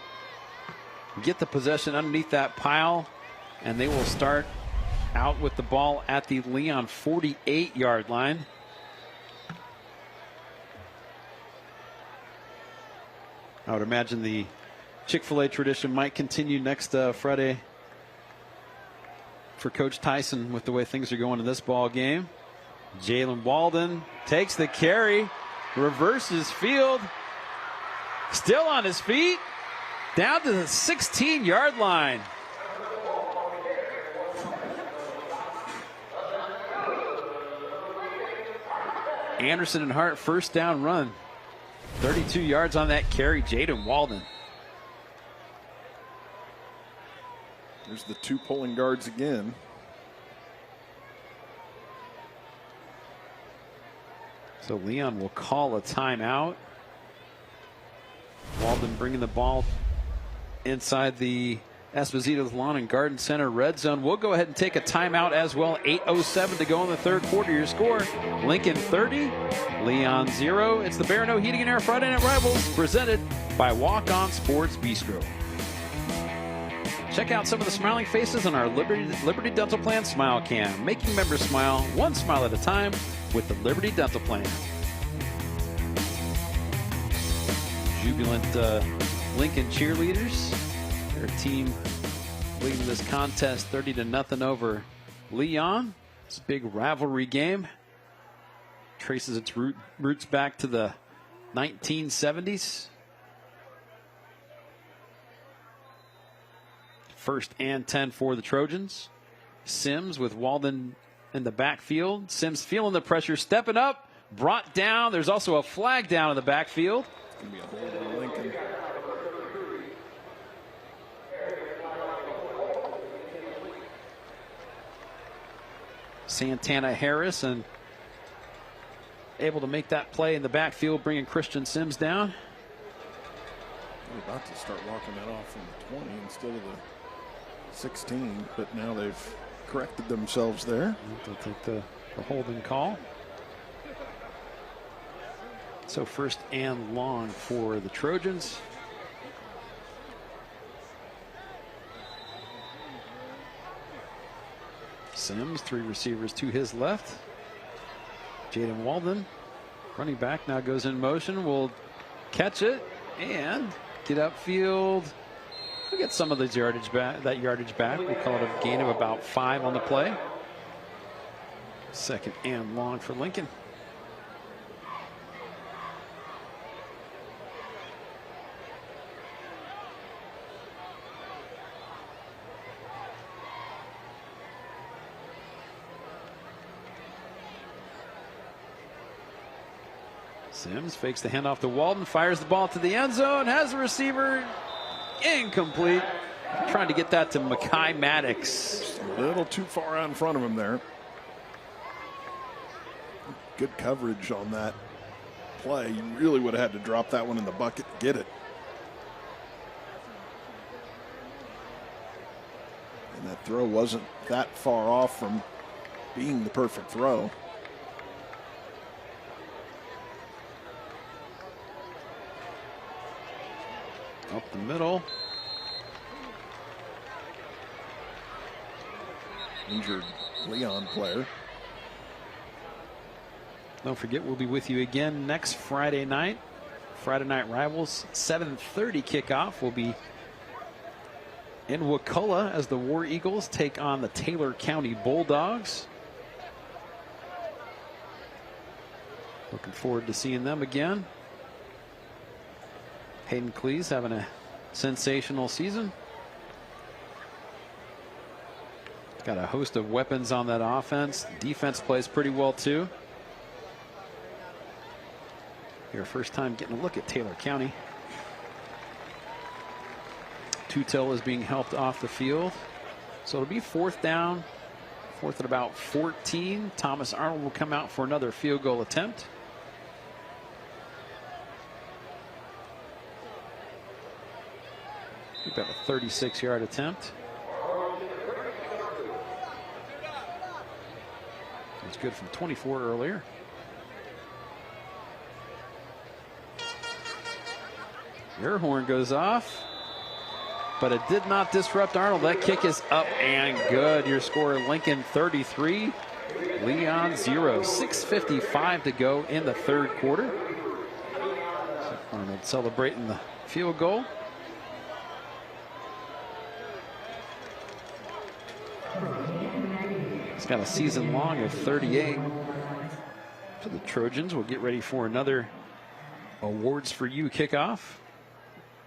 get the possession underneath that pile, and they will start out with the ball at the Leon 48-yard line. I would imagine the Chick-fil-A tradition might continue next Friday for Coach Tyson with the way things are going in this ball game. Jalen Walden takes the carry, reverses field, still on his feet, down to the 16-yard line. Anderson and Hart, first down run. 32 yards on that carry, Jaden Walden. There's the 2 pulling guards again. So Leon will call a timeout. Walden bringing the ball inside the Esposito's Lawn and Garden Center red zone. We'll go ahead and take a timeout as well. 8:07 to go in the third quarter. Your score, Lincoln 30, Leon 0. It's the Barineau Heating and Air Friday Night Rivals presented by Walk On Sports Bistreaux. Check out some of the smiling faces on our Liberty Dental Plan Smile Cam. Making members smile one smile at a time with the Liberty Dental Plan. Jubilant Lincoln cheerleaders. Their team leading this contest 30-0 over Leon. It's a big rivalry game. Traces its roots back to the 1970s. First and 10 for the Trojans. Sims with Walden in the backfield. Sims feeling the pressure, stepping up, brought down. There's also a flag down in the backfield. It's going to be a hold on Lincoln. Santana Harris and able to make that play in the backfield, bringing Christian Sims down. They're about to start walking that off from the 20 instead of the 16, but now they've corrected themselves there. They'll take the holding call. So first and long for the Trojans. Sims, 3 receivers to his left. Jaden Walden, running back, now goes in motion, will catch it and get upfield. We'll get some of those yardage back, that yardage back. We'll call it a gain of about 5 on the play. Second and long for Lincoln. Sims fakes the handoff to Walden, fires the ball to the end zone, has a receiver incomplete. Trying to get that to Mekhi Maddox. Just a little too far out in front of him there. Good coverage on that play. You really would have had to drop that one in the bucket to get it. And that throw wasn't that far off from being the perfect throw. Up the middle. Injured Leon player. Don't forget, we'll be with you again next Friday night. Friday Night Rivals, 7:30 kickoff. We'll be in Wakulla as the War Eagles take on the Taylor County Bulldogs. Looking forward to seeing them again. Hayden Cleese having a sensational season. Got a host of weapons on that offense. Defense plays pretty well too. Your first time getting a look at Taylor County. Tutel is being helped off the field. So it'll be 4th down. 4th at about 14. Thomas Arnold will come out for another field goal attempt. About a 36-yard attempt. It's good from 24 earlier. Air horn goes off. but it did not disrupt Arnold. That kick is up and good. Your score, Lincoln 33, Leon 0. 6:55 to go in the third quarter. So Arnold celebrating the field goal. He's got a season long of 38. So the Trojans will get ready for another Awards for You kickoff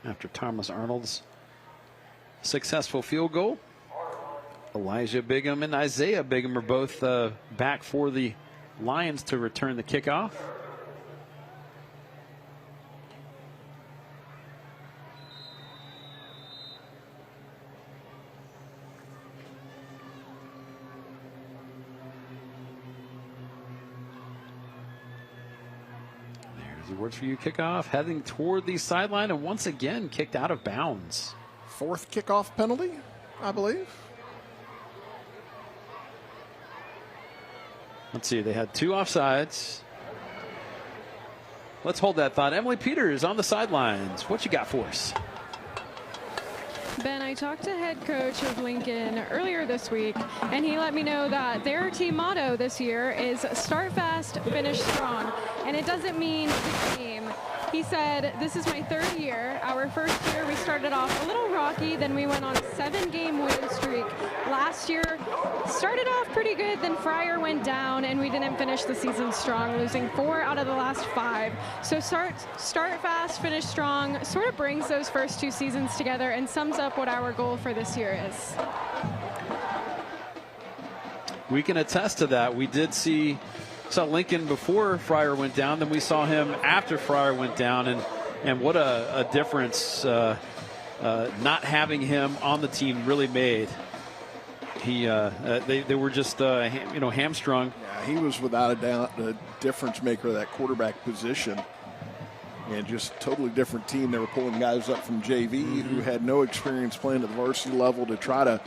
after Thomas Arnold's successful field goal. Elijah Bigham and Isaiah Bigham are both back for the Lions to return the kickoff. There's the Awards for You kickoff, heading toward the sideline and once again kicked out of bounds. Fourth kickoff penalty, I believe. Let's see, they had 2 offsides. Let's hold that thought. Emily Peters on the sidelines. What you got for us? Ben, I talked to head coach of Lincoln earlier this week, and he let me know that their team motto this year is start fast, finish strong. And it doesn't mean the game. He said, this is my 3rd year. Our first year, we started off a little rocky. Then we went on a 7-game win streak. Last year, started off pretty good. Then Fryer went down, and we didn't finish the season strong, losing 4 out of the last 5. So start fast, finish strong, sort of brings those first 2 seasons together and sums up what our goal for this year is. We can attest to that. We did saw Lincoln before Fryer went down, then we saw him after Fryer went down, and what a difference not having him on the team really made. They were just hamstrung. Yeah, he was without a doubt the difference maker of that quarterback position, and just totally different team. They were pulling guys up from JV who had no experience playing at the varsity level to try to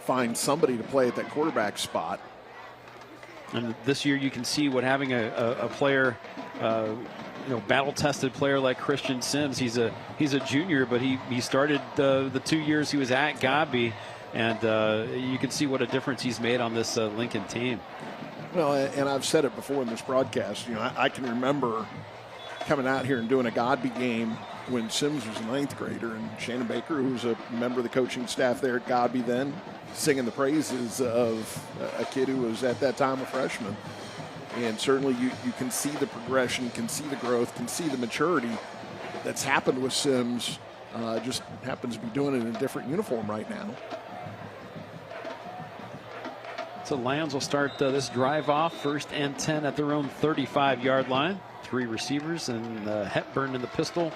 find somebody to play at that quarterback spot. And this year you can see what having a player, battle-tested player like Christian Sims. He's a junior, but he started the 2 years he was at Godby, and you can see what a difference he's made on this Lincoln team. Well, and I've said it before in this broadcast. I can remember coming out here and doing a Godby game when Sims was a 9th grader, and Shannon Baker, who was a member of the coaching staff there at Godby then, singing the praises of a kid who was at that time a freshman. And certainly you can see the progression, can see the growth, can see the maturity that's happened with Sims. Just happens to be doing it in a different uniform right now. So Lions will start this drive off, 1st and 10 at their own 35-yard line. 3 receivers, and Hepburn in the pistol.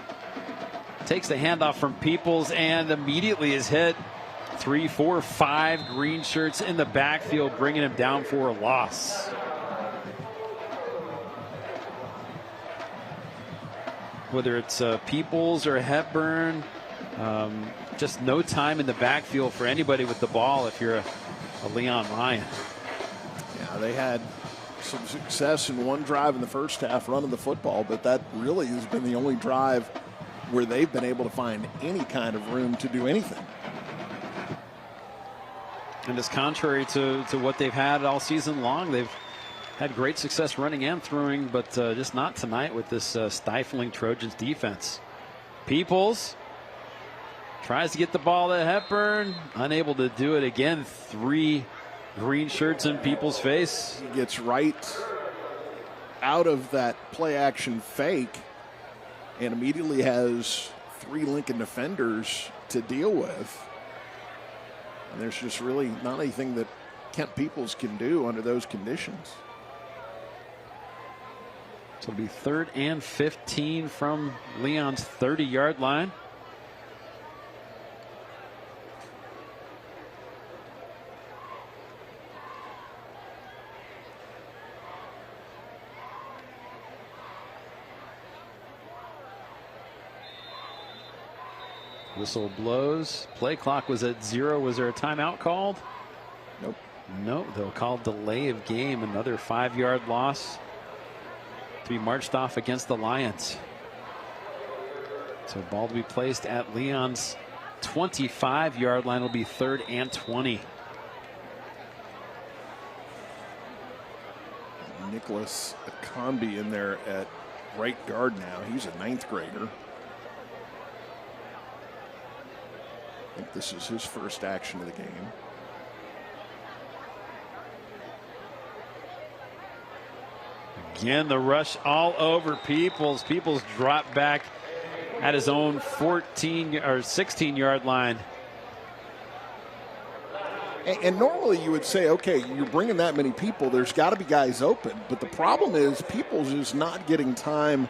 Takes the handoff from Peoples and immediately is hit. 3, 4, 5 green shirts in the backfield, bringing him down for a loss. Whether it's Peoples or Hepburn, just no time in the backfield for anybody with the ball if you're a Leon Lion. Yeah, they had some success in one drive in the first half running the football, but that really has been the only drive where they've been able to find any kind of room to do anything. And it's contrary to what they've had all season long. They've had great success running and throwing, but just not tonight with this stifling Trojans defense. Peoples tries to get the ball to Hepburn, unable to do it again. 3 green shirts in Peoples' face. He gets right out of that play action fake and immediately has 3 Lincoln defenders to deal with. And there's just really not anything that Kent Peoples can do under those conditions. So it'll be 3rd and 15 from Leon's 30-yard line. Whistle blows. Play clock was at 0. Was there a timeout called? Nope. No, they'll call delay of game. Another 5-yard loss to be marched off against the Lions. So ball to be placed at Leon's 25-yard line. Will be 3rd and 20. Nicholas Akonbi in there at right guard now. He's a 9th grader. I think this is his first action of the game. Again, the rush all over Peoples. Peoples dropped back at his own 14 or 16-yard line. And normally you would say, okay, you're bringing that many people, there's got to be guys open. But the problem is Peoples is not getting time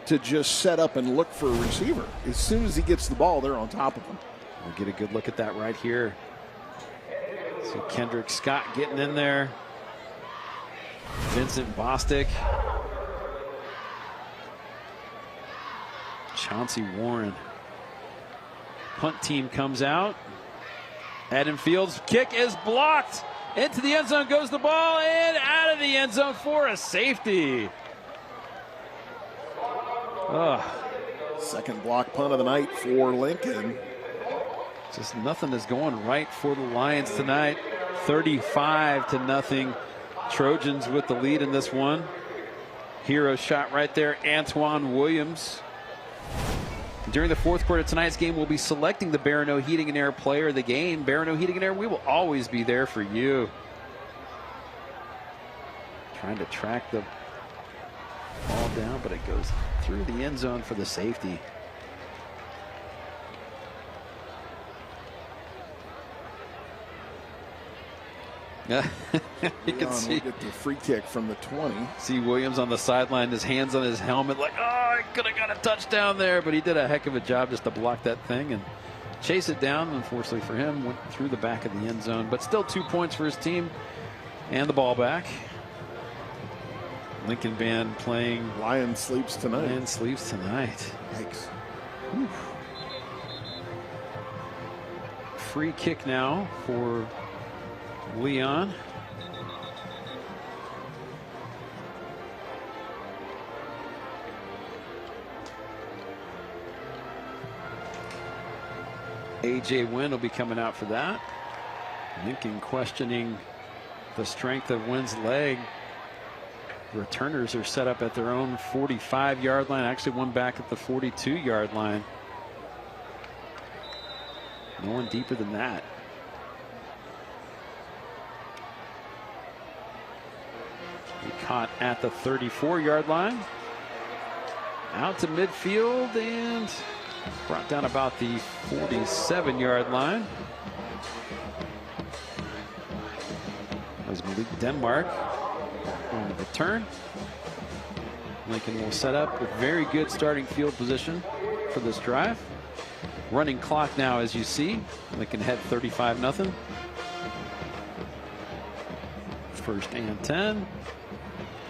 to just set up and look for a receiver. As soon as he gets the ball, they're on top of him. We'll get a good look at that right here. So Kendrick Scott getting in there. Vincent Bostic. Chauncey Warren. Punt team comes out. Adam Fields' kick is blocked. Into the end zone goes the ball, and out of the end zone for a safety. Second block punt of the night for Lincoln. Just nothing is going right for the Lions tonight. 35-0. Trojans with the lead in this one. Hero shot right there, Antoine Williams. During the 4th quarter of tonight's game, we'll be selecting the Barineau Heating and Air player of the game. Barineau Heating and Air, we will always be there for you. Trying to track the ball down, but it goes through the end zone for the safety. You can see get the free kick from the 20. See Williams on the sideline, his hands on his helmet, like, oh, I could have got a touchdown there, but he did a heck of a job just to block that thing and chase it down. Unfortunately for him, went through the back of the end zone, but still 2 points for his team and the ball back. Lincoln band playing Lion Sleeps Tonight. Lion Sleeps Tonight. Yikes. Whew. Free kick now for Leon. AJ Wynn will be coming out for that. Lincoln questioning the strength of Wynn's leg. Returners are set up at their own 45-yard line. Actually, one back at the 42-yard line. No one deeper than that. Caught at the 34-yard line. Out to midfield and brought down about the 47-yard line. That was Malik Denmark on the return. Lincoln will set up with very good starting field position for this drive. Running clock now, as you see. Lincoln head 35-0. 1st and 10.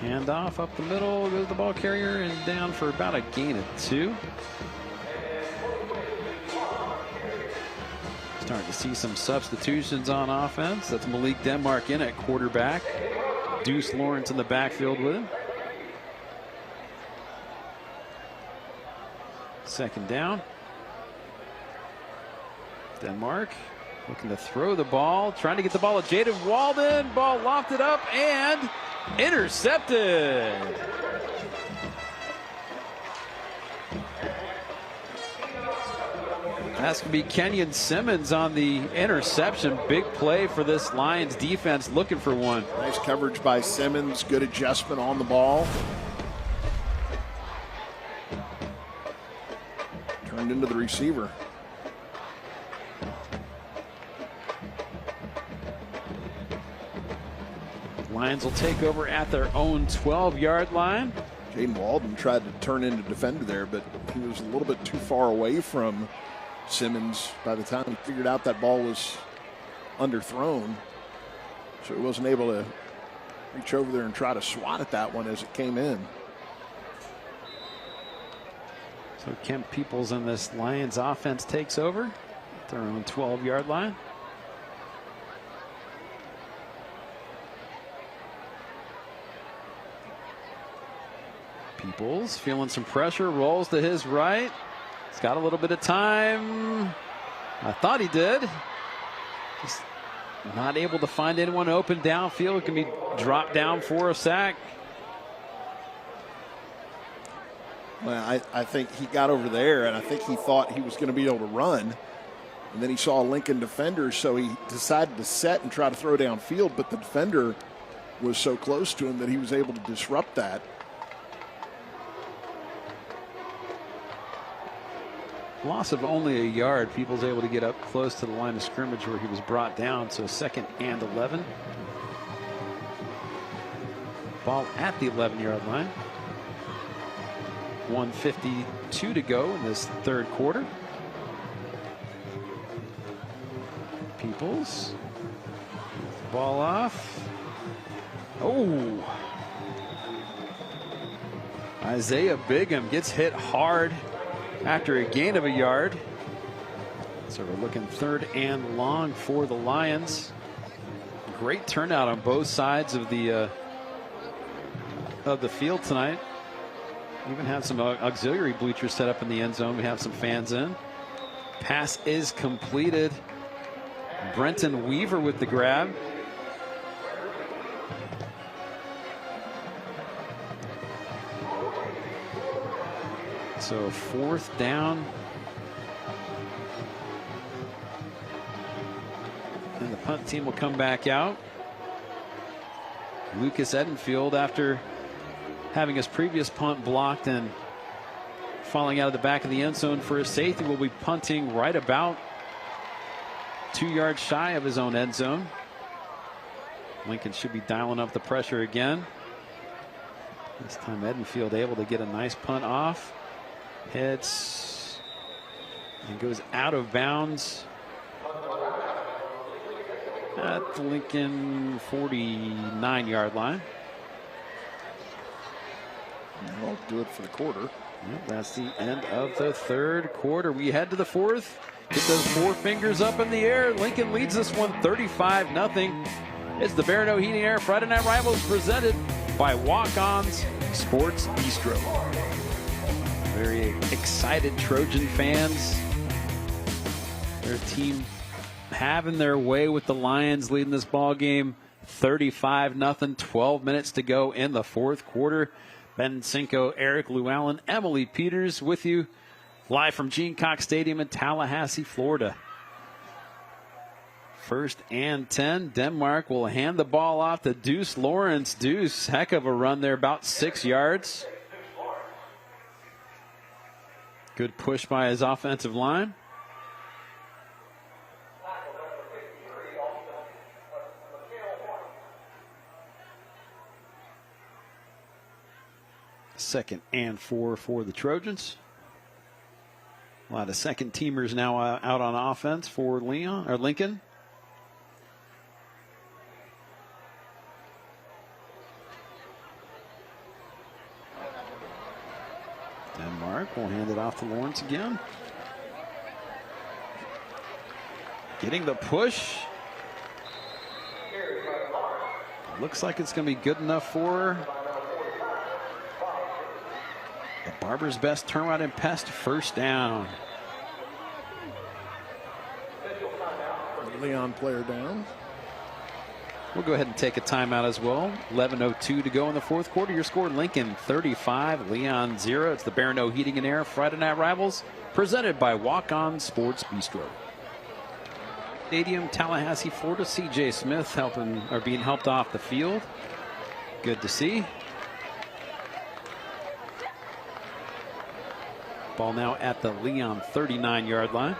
Handoff up the middle, goes the ball carrier, and down for about a gain of 2. Starting to see some substitutions on offense. That's Malik Denmark in at quarterback. Deuce Lawrence in the backfield with him. 2nd down. Denmark looking to throw the ball, trying to get the ball to Jaden Walden. Ball lofted up and intercepted. That's going to be Kenyon Simmons on the interception. Big play for this Lions defense, looking for one. Nice coverage by Simmons. Good adjustment on the ball. Turned into the receiver. Lions will take over at their own 12-yard line. Jaden Walden tried to turn into defender there, but he was a little bit too far away from Simmons by the time he figured out that ball was underthrown. So he wasn't able to reach over there and try to swat at that one as it came in. So Kemp Peoples in this Lions offense takes over at their own 12-yard line. Peoples feeling some pressure, rolls to his right. He's got a little bit of time. I thought he did. Just not able to find anyone open downfield. Can be dropped down for a sack. Well, I think he got over there, and I think he thought he was going to be able to run. And then he saw a Lincoln defender, so he decided to set and try to throw downfield, but the defender was so close to him that he was able to disrupt that. Loss of only a yard. People's able to get up close to the line of scrimmage where he was brought down. So 2nd and 11. Ball at the 11-yard line. 1:52 to go in this third quarter. Peoples. Ball off. Oh. Isaiah Bigham gets hit hard after a gain of a yard. So we're looking 3rd and long for the Lions. Great turnout on both sides of the field tonight. Even have some auxiliary bleachers set up in the end zone. We have some fans in. Pass is completed. Brenton Weaver with the grab. So 4th down. And the punt team will come back out. Lucas Edenfield, after having his previous punt blocked and falling out of the back of the end zone for a safety, will be punting right about 2 yards shy of his own end zone. Lincoln should be dialing up the pressure again. This time Edenfield able to get a nice punt off. Hits and goes out of bounds at the Lincoln 49-yard line. I'll do it for the quarter. Yep, that's the end of the third quarter. We head to the fourth. Get those 4 fingers up in the air. Lincoln leads this one 35-0. It's the Barineau Heating Air Friday Night Rivals presented by Walk-On's Sports Bistreaux. Very excited Trojan fans. Their team having their way with the Lions, leading this ball game 35-0. 12 minutes to go in the fourth quarter. Ben Cinco, Eric Llewellyn, Emily Peters with you live from Gene Cox Stadium in Tallahassee, Florida. 1st and 10. Denmark will hand the ball off to Deuce Lawrence. Deuce, heck of a run there, about 6 yards. Good push by his offensive line. Second and 4 for the Trojans. A lot of second teamers now out on offense for Lincoln. Denmark will hand it off to Lawrence again. Getting the push. Looks like it's going to be good enough for the Barber's best turnaround and pest. 1st down. Leon player down. We'll go ahead and take a timeout as well. 11:02 to go in the fourth quarter. Your score, Lincoln 35, Leon 0. It's the Barineau Heating and Air Friday Night Rivals presented by Walk-On Sports Bistreaux. Stadium, Tallahassee, Florida. C.J. Smith being helped off the field. Good to see. Ball now at the Leon 39-yard line.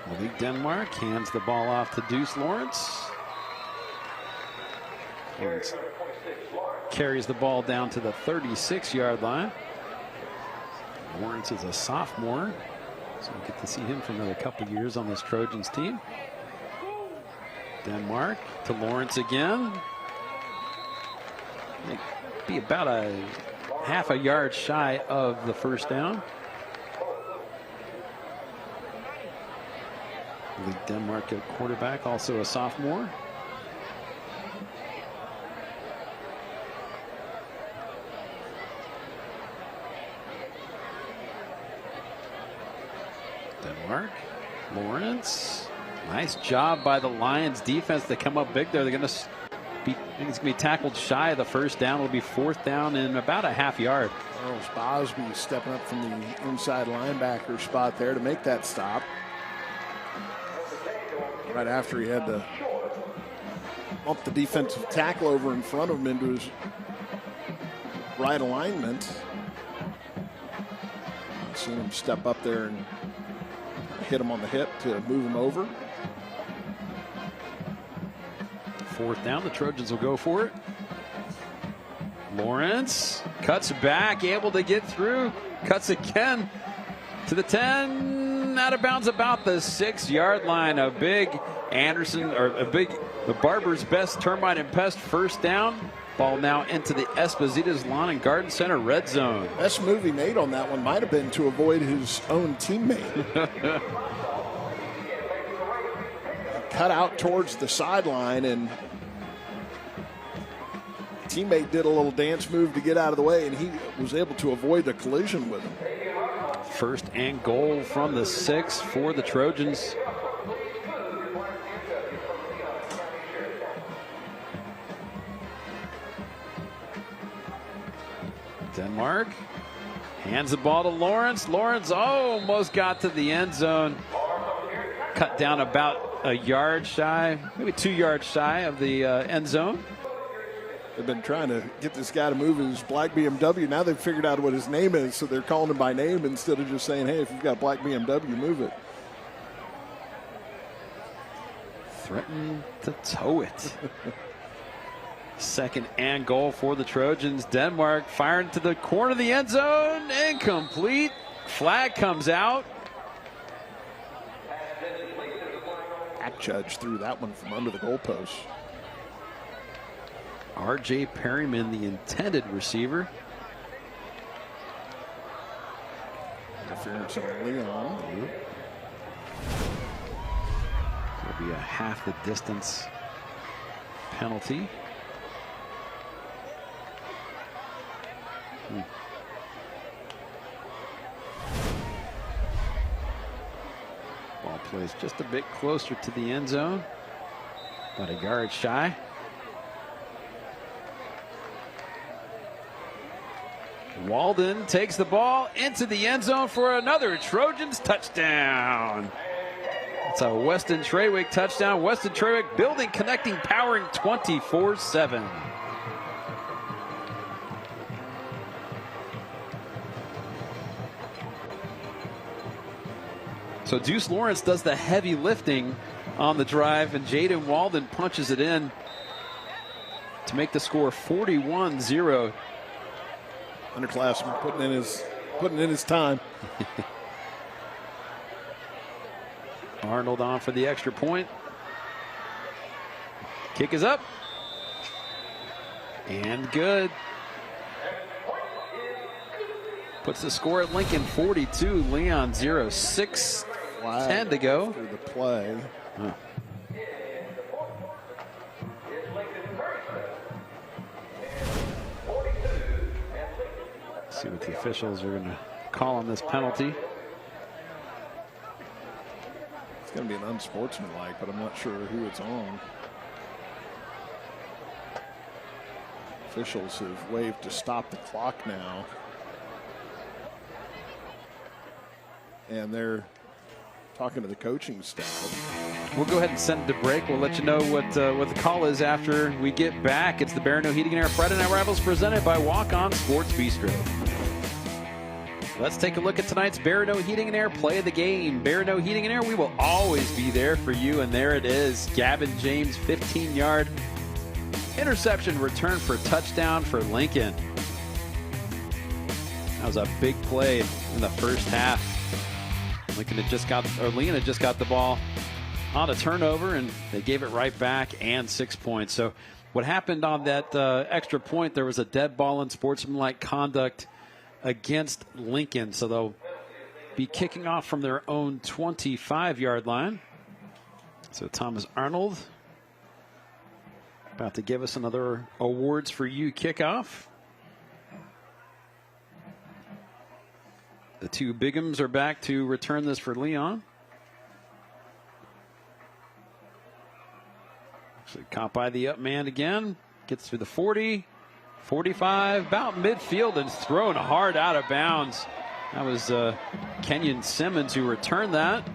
Malik Denmark hands the ball off to Deuce Lawrence. Lawrence carries the ball down to the 36-yard line. Lawrence is a sophomore, so we get to see him for another couple years on this Trojans team. Denmark to Lawrence again. Be about a half a yard shy of the 1st down. Denmark at quarterback, also a sophomore. Denmark. Lawrence. Nice job by the Lions defense to come up big there. They're going to be, I think it's going to be tackled shy of the first down. It'll be 4th down in about a half yard. Charles Bosby stepping up from the inside linebacker spot there to make that stop. Right after he had to bump the defensive tackle over in front of him into his right alignment. Seen him step up there and hit him on the hip to move him over. 4th down, the Trojans will go for it. Lawrence cuts back, able to get through, cuts again to the 10, out of bounds about the 6-yard line. A big the Barber's best termite and pest 1st down. Ball now into the Esposito's Lawn and Garden Center red zone. Best move he made on that one might have been to avoid his own teammate. Cut out towards the sideline, and teammate did a little dance move to get out of the way, and he was able to avoid a collision with him. 1st and goal from the 6 for the Trojans. Denmark hands the ball to Lawrence. Lawrence almost got to the end zone. Cut down about a yard shy, maybe 2 yards shy of the end zone. They've been trying to get this guy to move his black BMW. Now they've figured out what his name is, so they're calling him by name instead of just saying, hey, if you've got a black BMW, move it. Threaten to tow it. 2nd and goal for the Trojans. Denmark firing to the corner of the end zone. Incomplete. Flag comes out. Back judge threw that one from under the goalpost. R.J. Perryman, the intended receiver. Interference on Leon. It'll be a half the distance penalty. Ball plays just a bit closer to the end zone. About a yard shy. Walden takes the ball into the end zone for another Trojans touchdown. It's a Weston Trawick touchdown. Weston Trawick building, connecting, powering 24/7. So Deuce Lawrence does the heavy lifting on the drive, and Jaden Walden punches it in to make the score 41-0. Underclassman putting in his time. Arnold on for the extra point. Kick is up. And good. Puts the score at Lincoln 42, Leon 0, 6:10 to go. Through the play. Huh. See what the officials are going to call on this penalty. It's going to be an unsportsmanlike, but I'm not sure who it's on. Officials have waved to stop the clock now. And they're talking to the coaching staff. We'll go ahead and send it to break. We'll let you know what the call is after we get back. It's the Barineau Heating and Air Friday Night Rivals presented by Walk On Sports Bistreaux. Let's take a look at tonight's Barineau Heating and Air play of the game. Barineau Heating and Air, we will always be there for you. And there it is. Gavin James, 15-yard interception return for a touchdown for Lincoln. That was a big play in the first half. Leon had just got the ball on a turnover, and they gave it right back, and 6 points. So what happened on that extra point, there was a dead ball and sportsmanlike conduct against Lincoln. So they'll be kicking off from their own 25-yard line. So Thomas Arnold about to give us another awards for you kickoff. The two Bigums are back to return this for Leon. So caught by the up man again. Gets through the 40, 45, about midfield, and thrown hard out of bounds. That was Kenyon Simmons who returned that.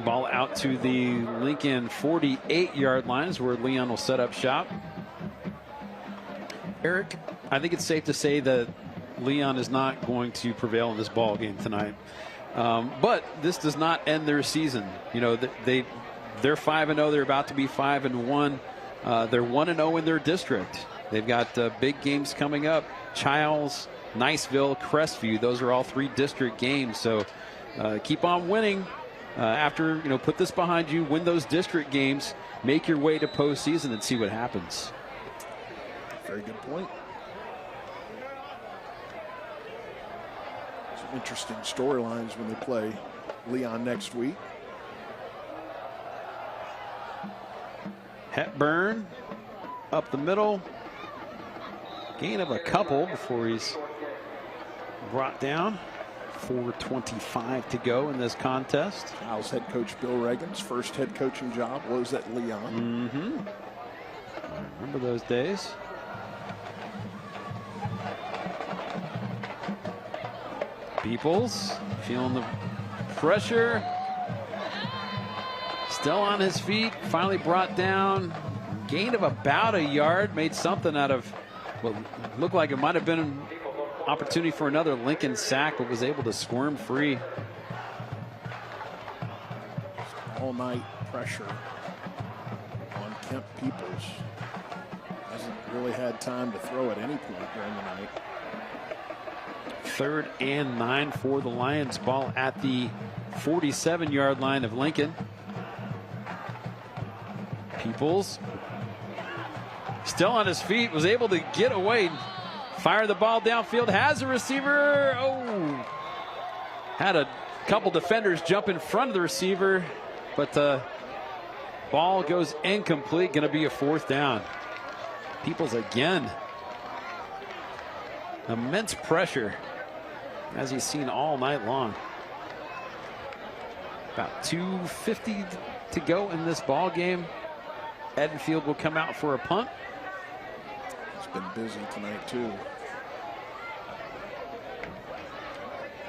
Ball out to the Lincoln 48-yard lines where Leon will set up shop. Eric, I think it's safe to say that Leon is not going to prevail in this ball game tonight. But this does not end their season. You know, they're 5-0. They're about to be 5-1. They're 1-0 in their district. They've got big games coming up. Childs, Niceville, Crestview. Those are all 3 district games. So keep on winning. After, put this behind you, win those district games, make your way to postseason and see what happens. Very good point. Some interesting storylines when they play Leon next week. Hepburn up the middle. Gain of a couple before he's brought down. 4:25 to go in this contest. Kyle's head coach Bill Reagan's first head coaching job was at Leon. I remember those days. Peoples feeling the pressure. Still on his feet. Finally brought down. Gain of about a yard. Made something out of what looked like it might have been an opportunity for another Lincoln sack, but was able to squirm free. All night pressure on Kemp Peoples. Hasn't really had time to throw at any point during the night. 3rd and 9 for the Lions. Ball at the 47-yard line of Lincoln. Peoples still on his feet, was able to get away. Fire the ball downfield, has a receiver. Oh, had a couple defenders jump in front of the receiver, but the ball goes incomplete. Going to be a 4th down. Peoples again. Immense pressure, as he's seen all night long. About 2:50 to go in this ball game. Edenfield will come out for a punt. It's been busy tonight too.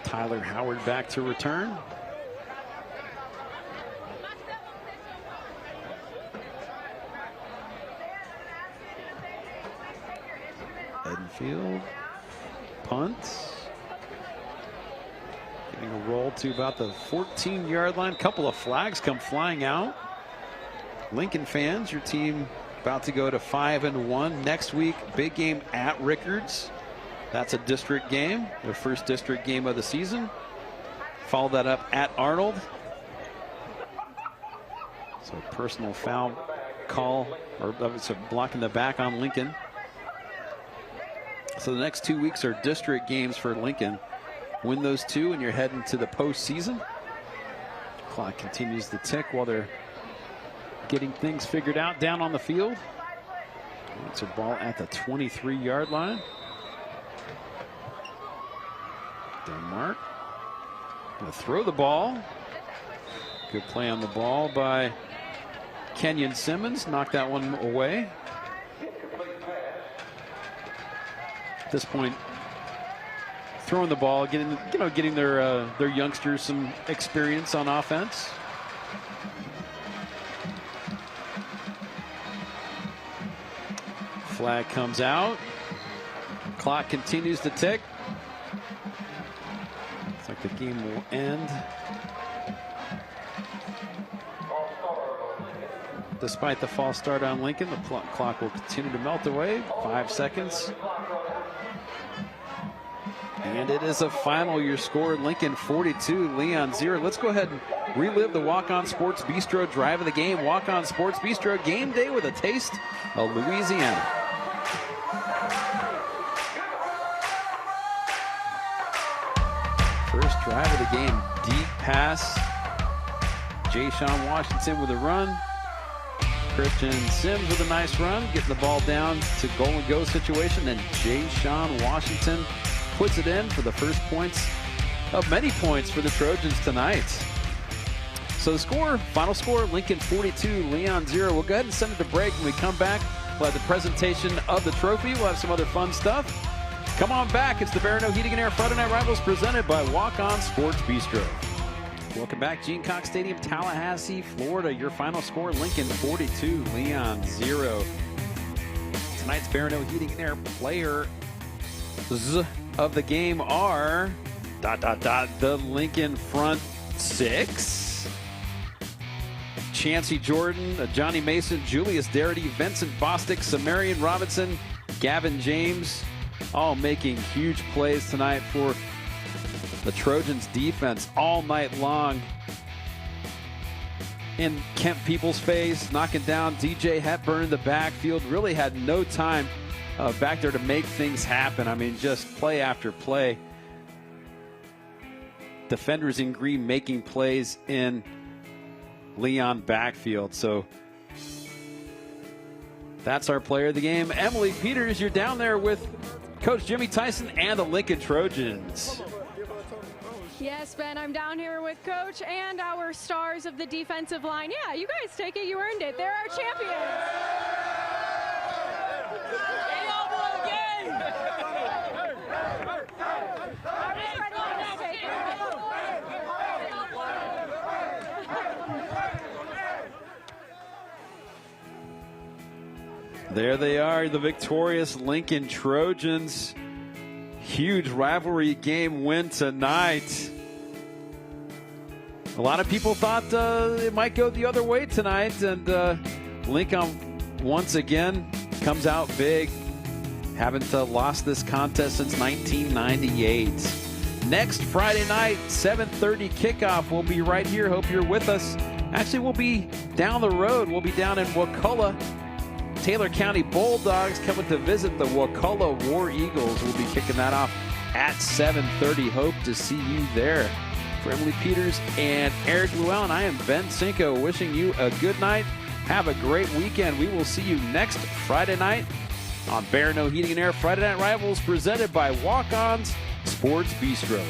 Tyler Howard back to return. Edenfield punts. Getting a roll to about the 14-yard line. Couple of flags come flying out. Lincoln fans, your team about to go to 5-1. Next week, big game at Rickards. That's a district game, their first district game of the season. Follow that up at Arnold. So personal foul call, or it's a block in the back on Lincoln. So the next 2 weeks are district games for Lincoln. Win those 2 and you're heading to the postseason. Clock continues to tick while they're getting things figured out down on the field. It's a ball at the 23-yard line. Denmark going to throw the ball. Good play on the ball by Kenyon Simmons. Knocked that one away. At this point, throwing the ball, getting their youngsters some experience on offense. Flag comes out. Clock continues to tick. Looks like the game will end. Despite the false start on Lincoln, the clock will continue to melt away. 5 seconds. And it is a final. Your score, Lincoln 42, Leon 0. Let's go ahead and relive the Walk-On Sports Bistreaux drive of the game. Walk-On Sports Bistreaux game day with a taste of Louisiana. First drive of the game, deep pass. Jay Sean Washington with a run. Christian Sims with a nice run, getting the ball down to goal and go situation. Then Jay Sean Washington puts it in for the first points of many points for the Trojans tonight. So the final score, Lincoln 42, Leon 0. We'll go ahead and send it to break. When we come back, we'll have the presentation of the trophy. We'll have some other fun stuff. Come on back. It's the Barineau Heating and Air Friday Night Rivals presented by Walk-On Sports Bistreaux. Welcome back, Gene Cox Stadium, Tallahassee, Florida. Your final score, Lincoln 42, Leon 0. Tonight's Barineau Heating and Air players of the game are the Lincoln front six. Chancey Jordan, Johnny Mason, Julius Darity, Vincent Bostic, Samarian Robinson, Gavin James, all making huge plays tonight for the Trojans defense all night long. In Kemp Peoples' face, knocking down DJ Hepburn in the backfield. Really had no time back there to make things happen. I mean, just play after play. Defenders in green making plays in Leon backfield. So that's our player of the game. Emily Peters, you're down there with Coach Jimmy Tyson and the Lincoln Trojans. Yes, Ben, I'm down here with Coach and our stars of the defensive line. Yeah, you guys take it. You earned it. They're our champions. There they are, the victorious Lincoln Trojans. Huge rivalry game win tonight. A lot of people thought it might go the other way tonight, and Lincoln once again comes out big. Haven't lost this contest since 1998. Next Friday night, 7:30 kickoff. We'll be right here. Hope you're with us. Actually, we'll be down the road. We'll be down in Wakulla. Taylor County Bulldogs coming to visit the Wakulla War Eagles. We'll be kicking that off at 7:30. Hope to see you there. For Emily Peters and Eric Llewellyn, I am Ben Cinco wishing you a good night. Have a great weekend. We will see you next Friday night on Barineau Heating and Air Friday Night Rivals presented by Walk-Ons Sports Bistreaux.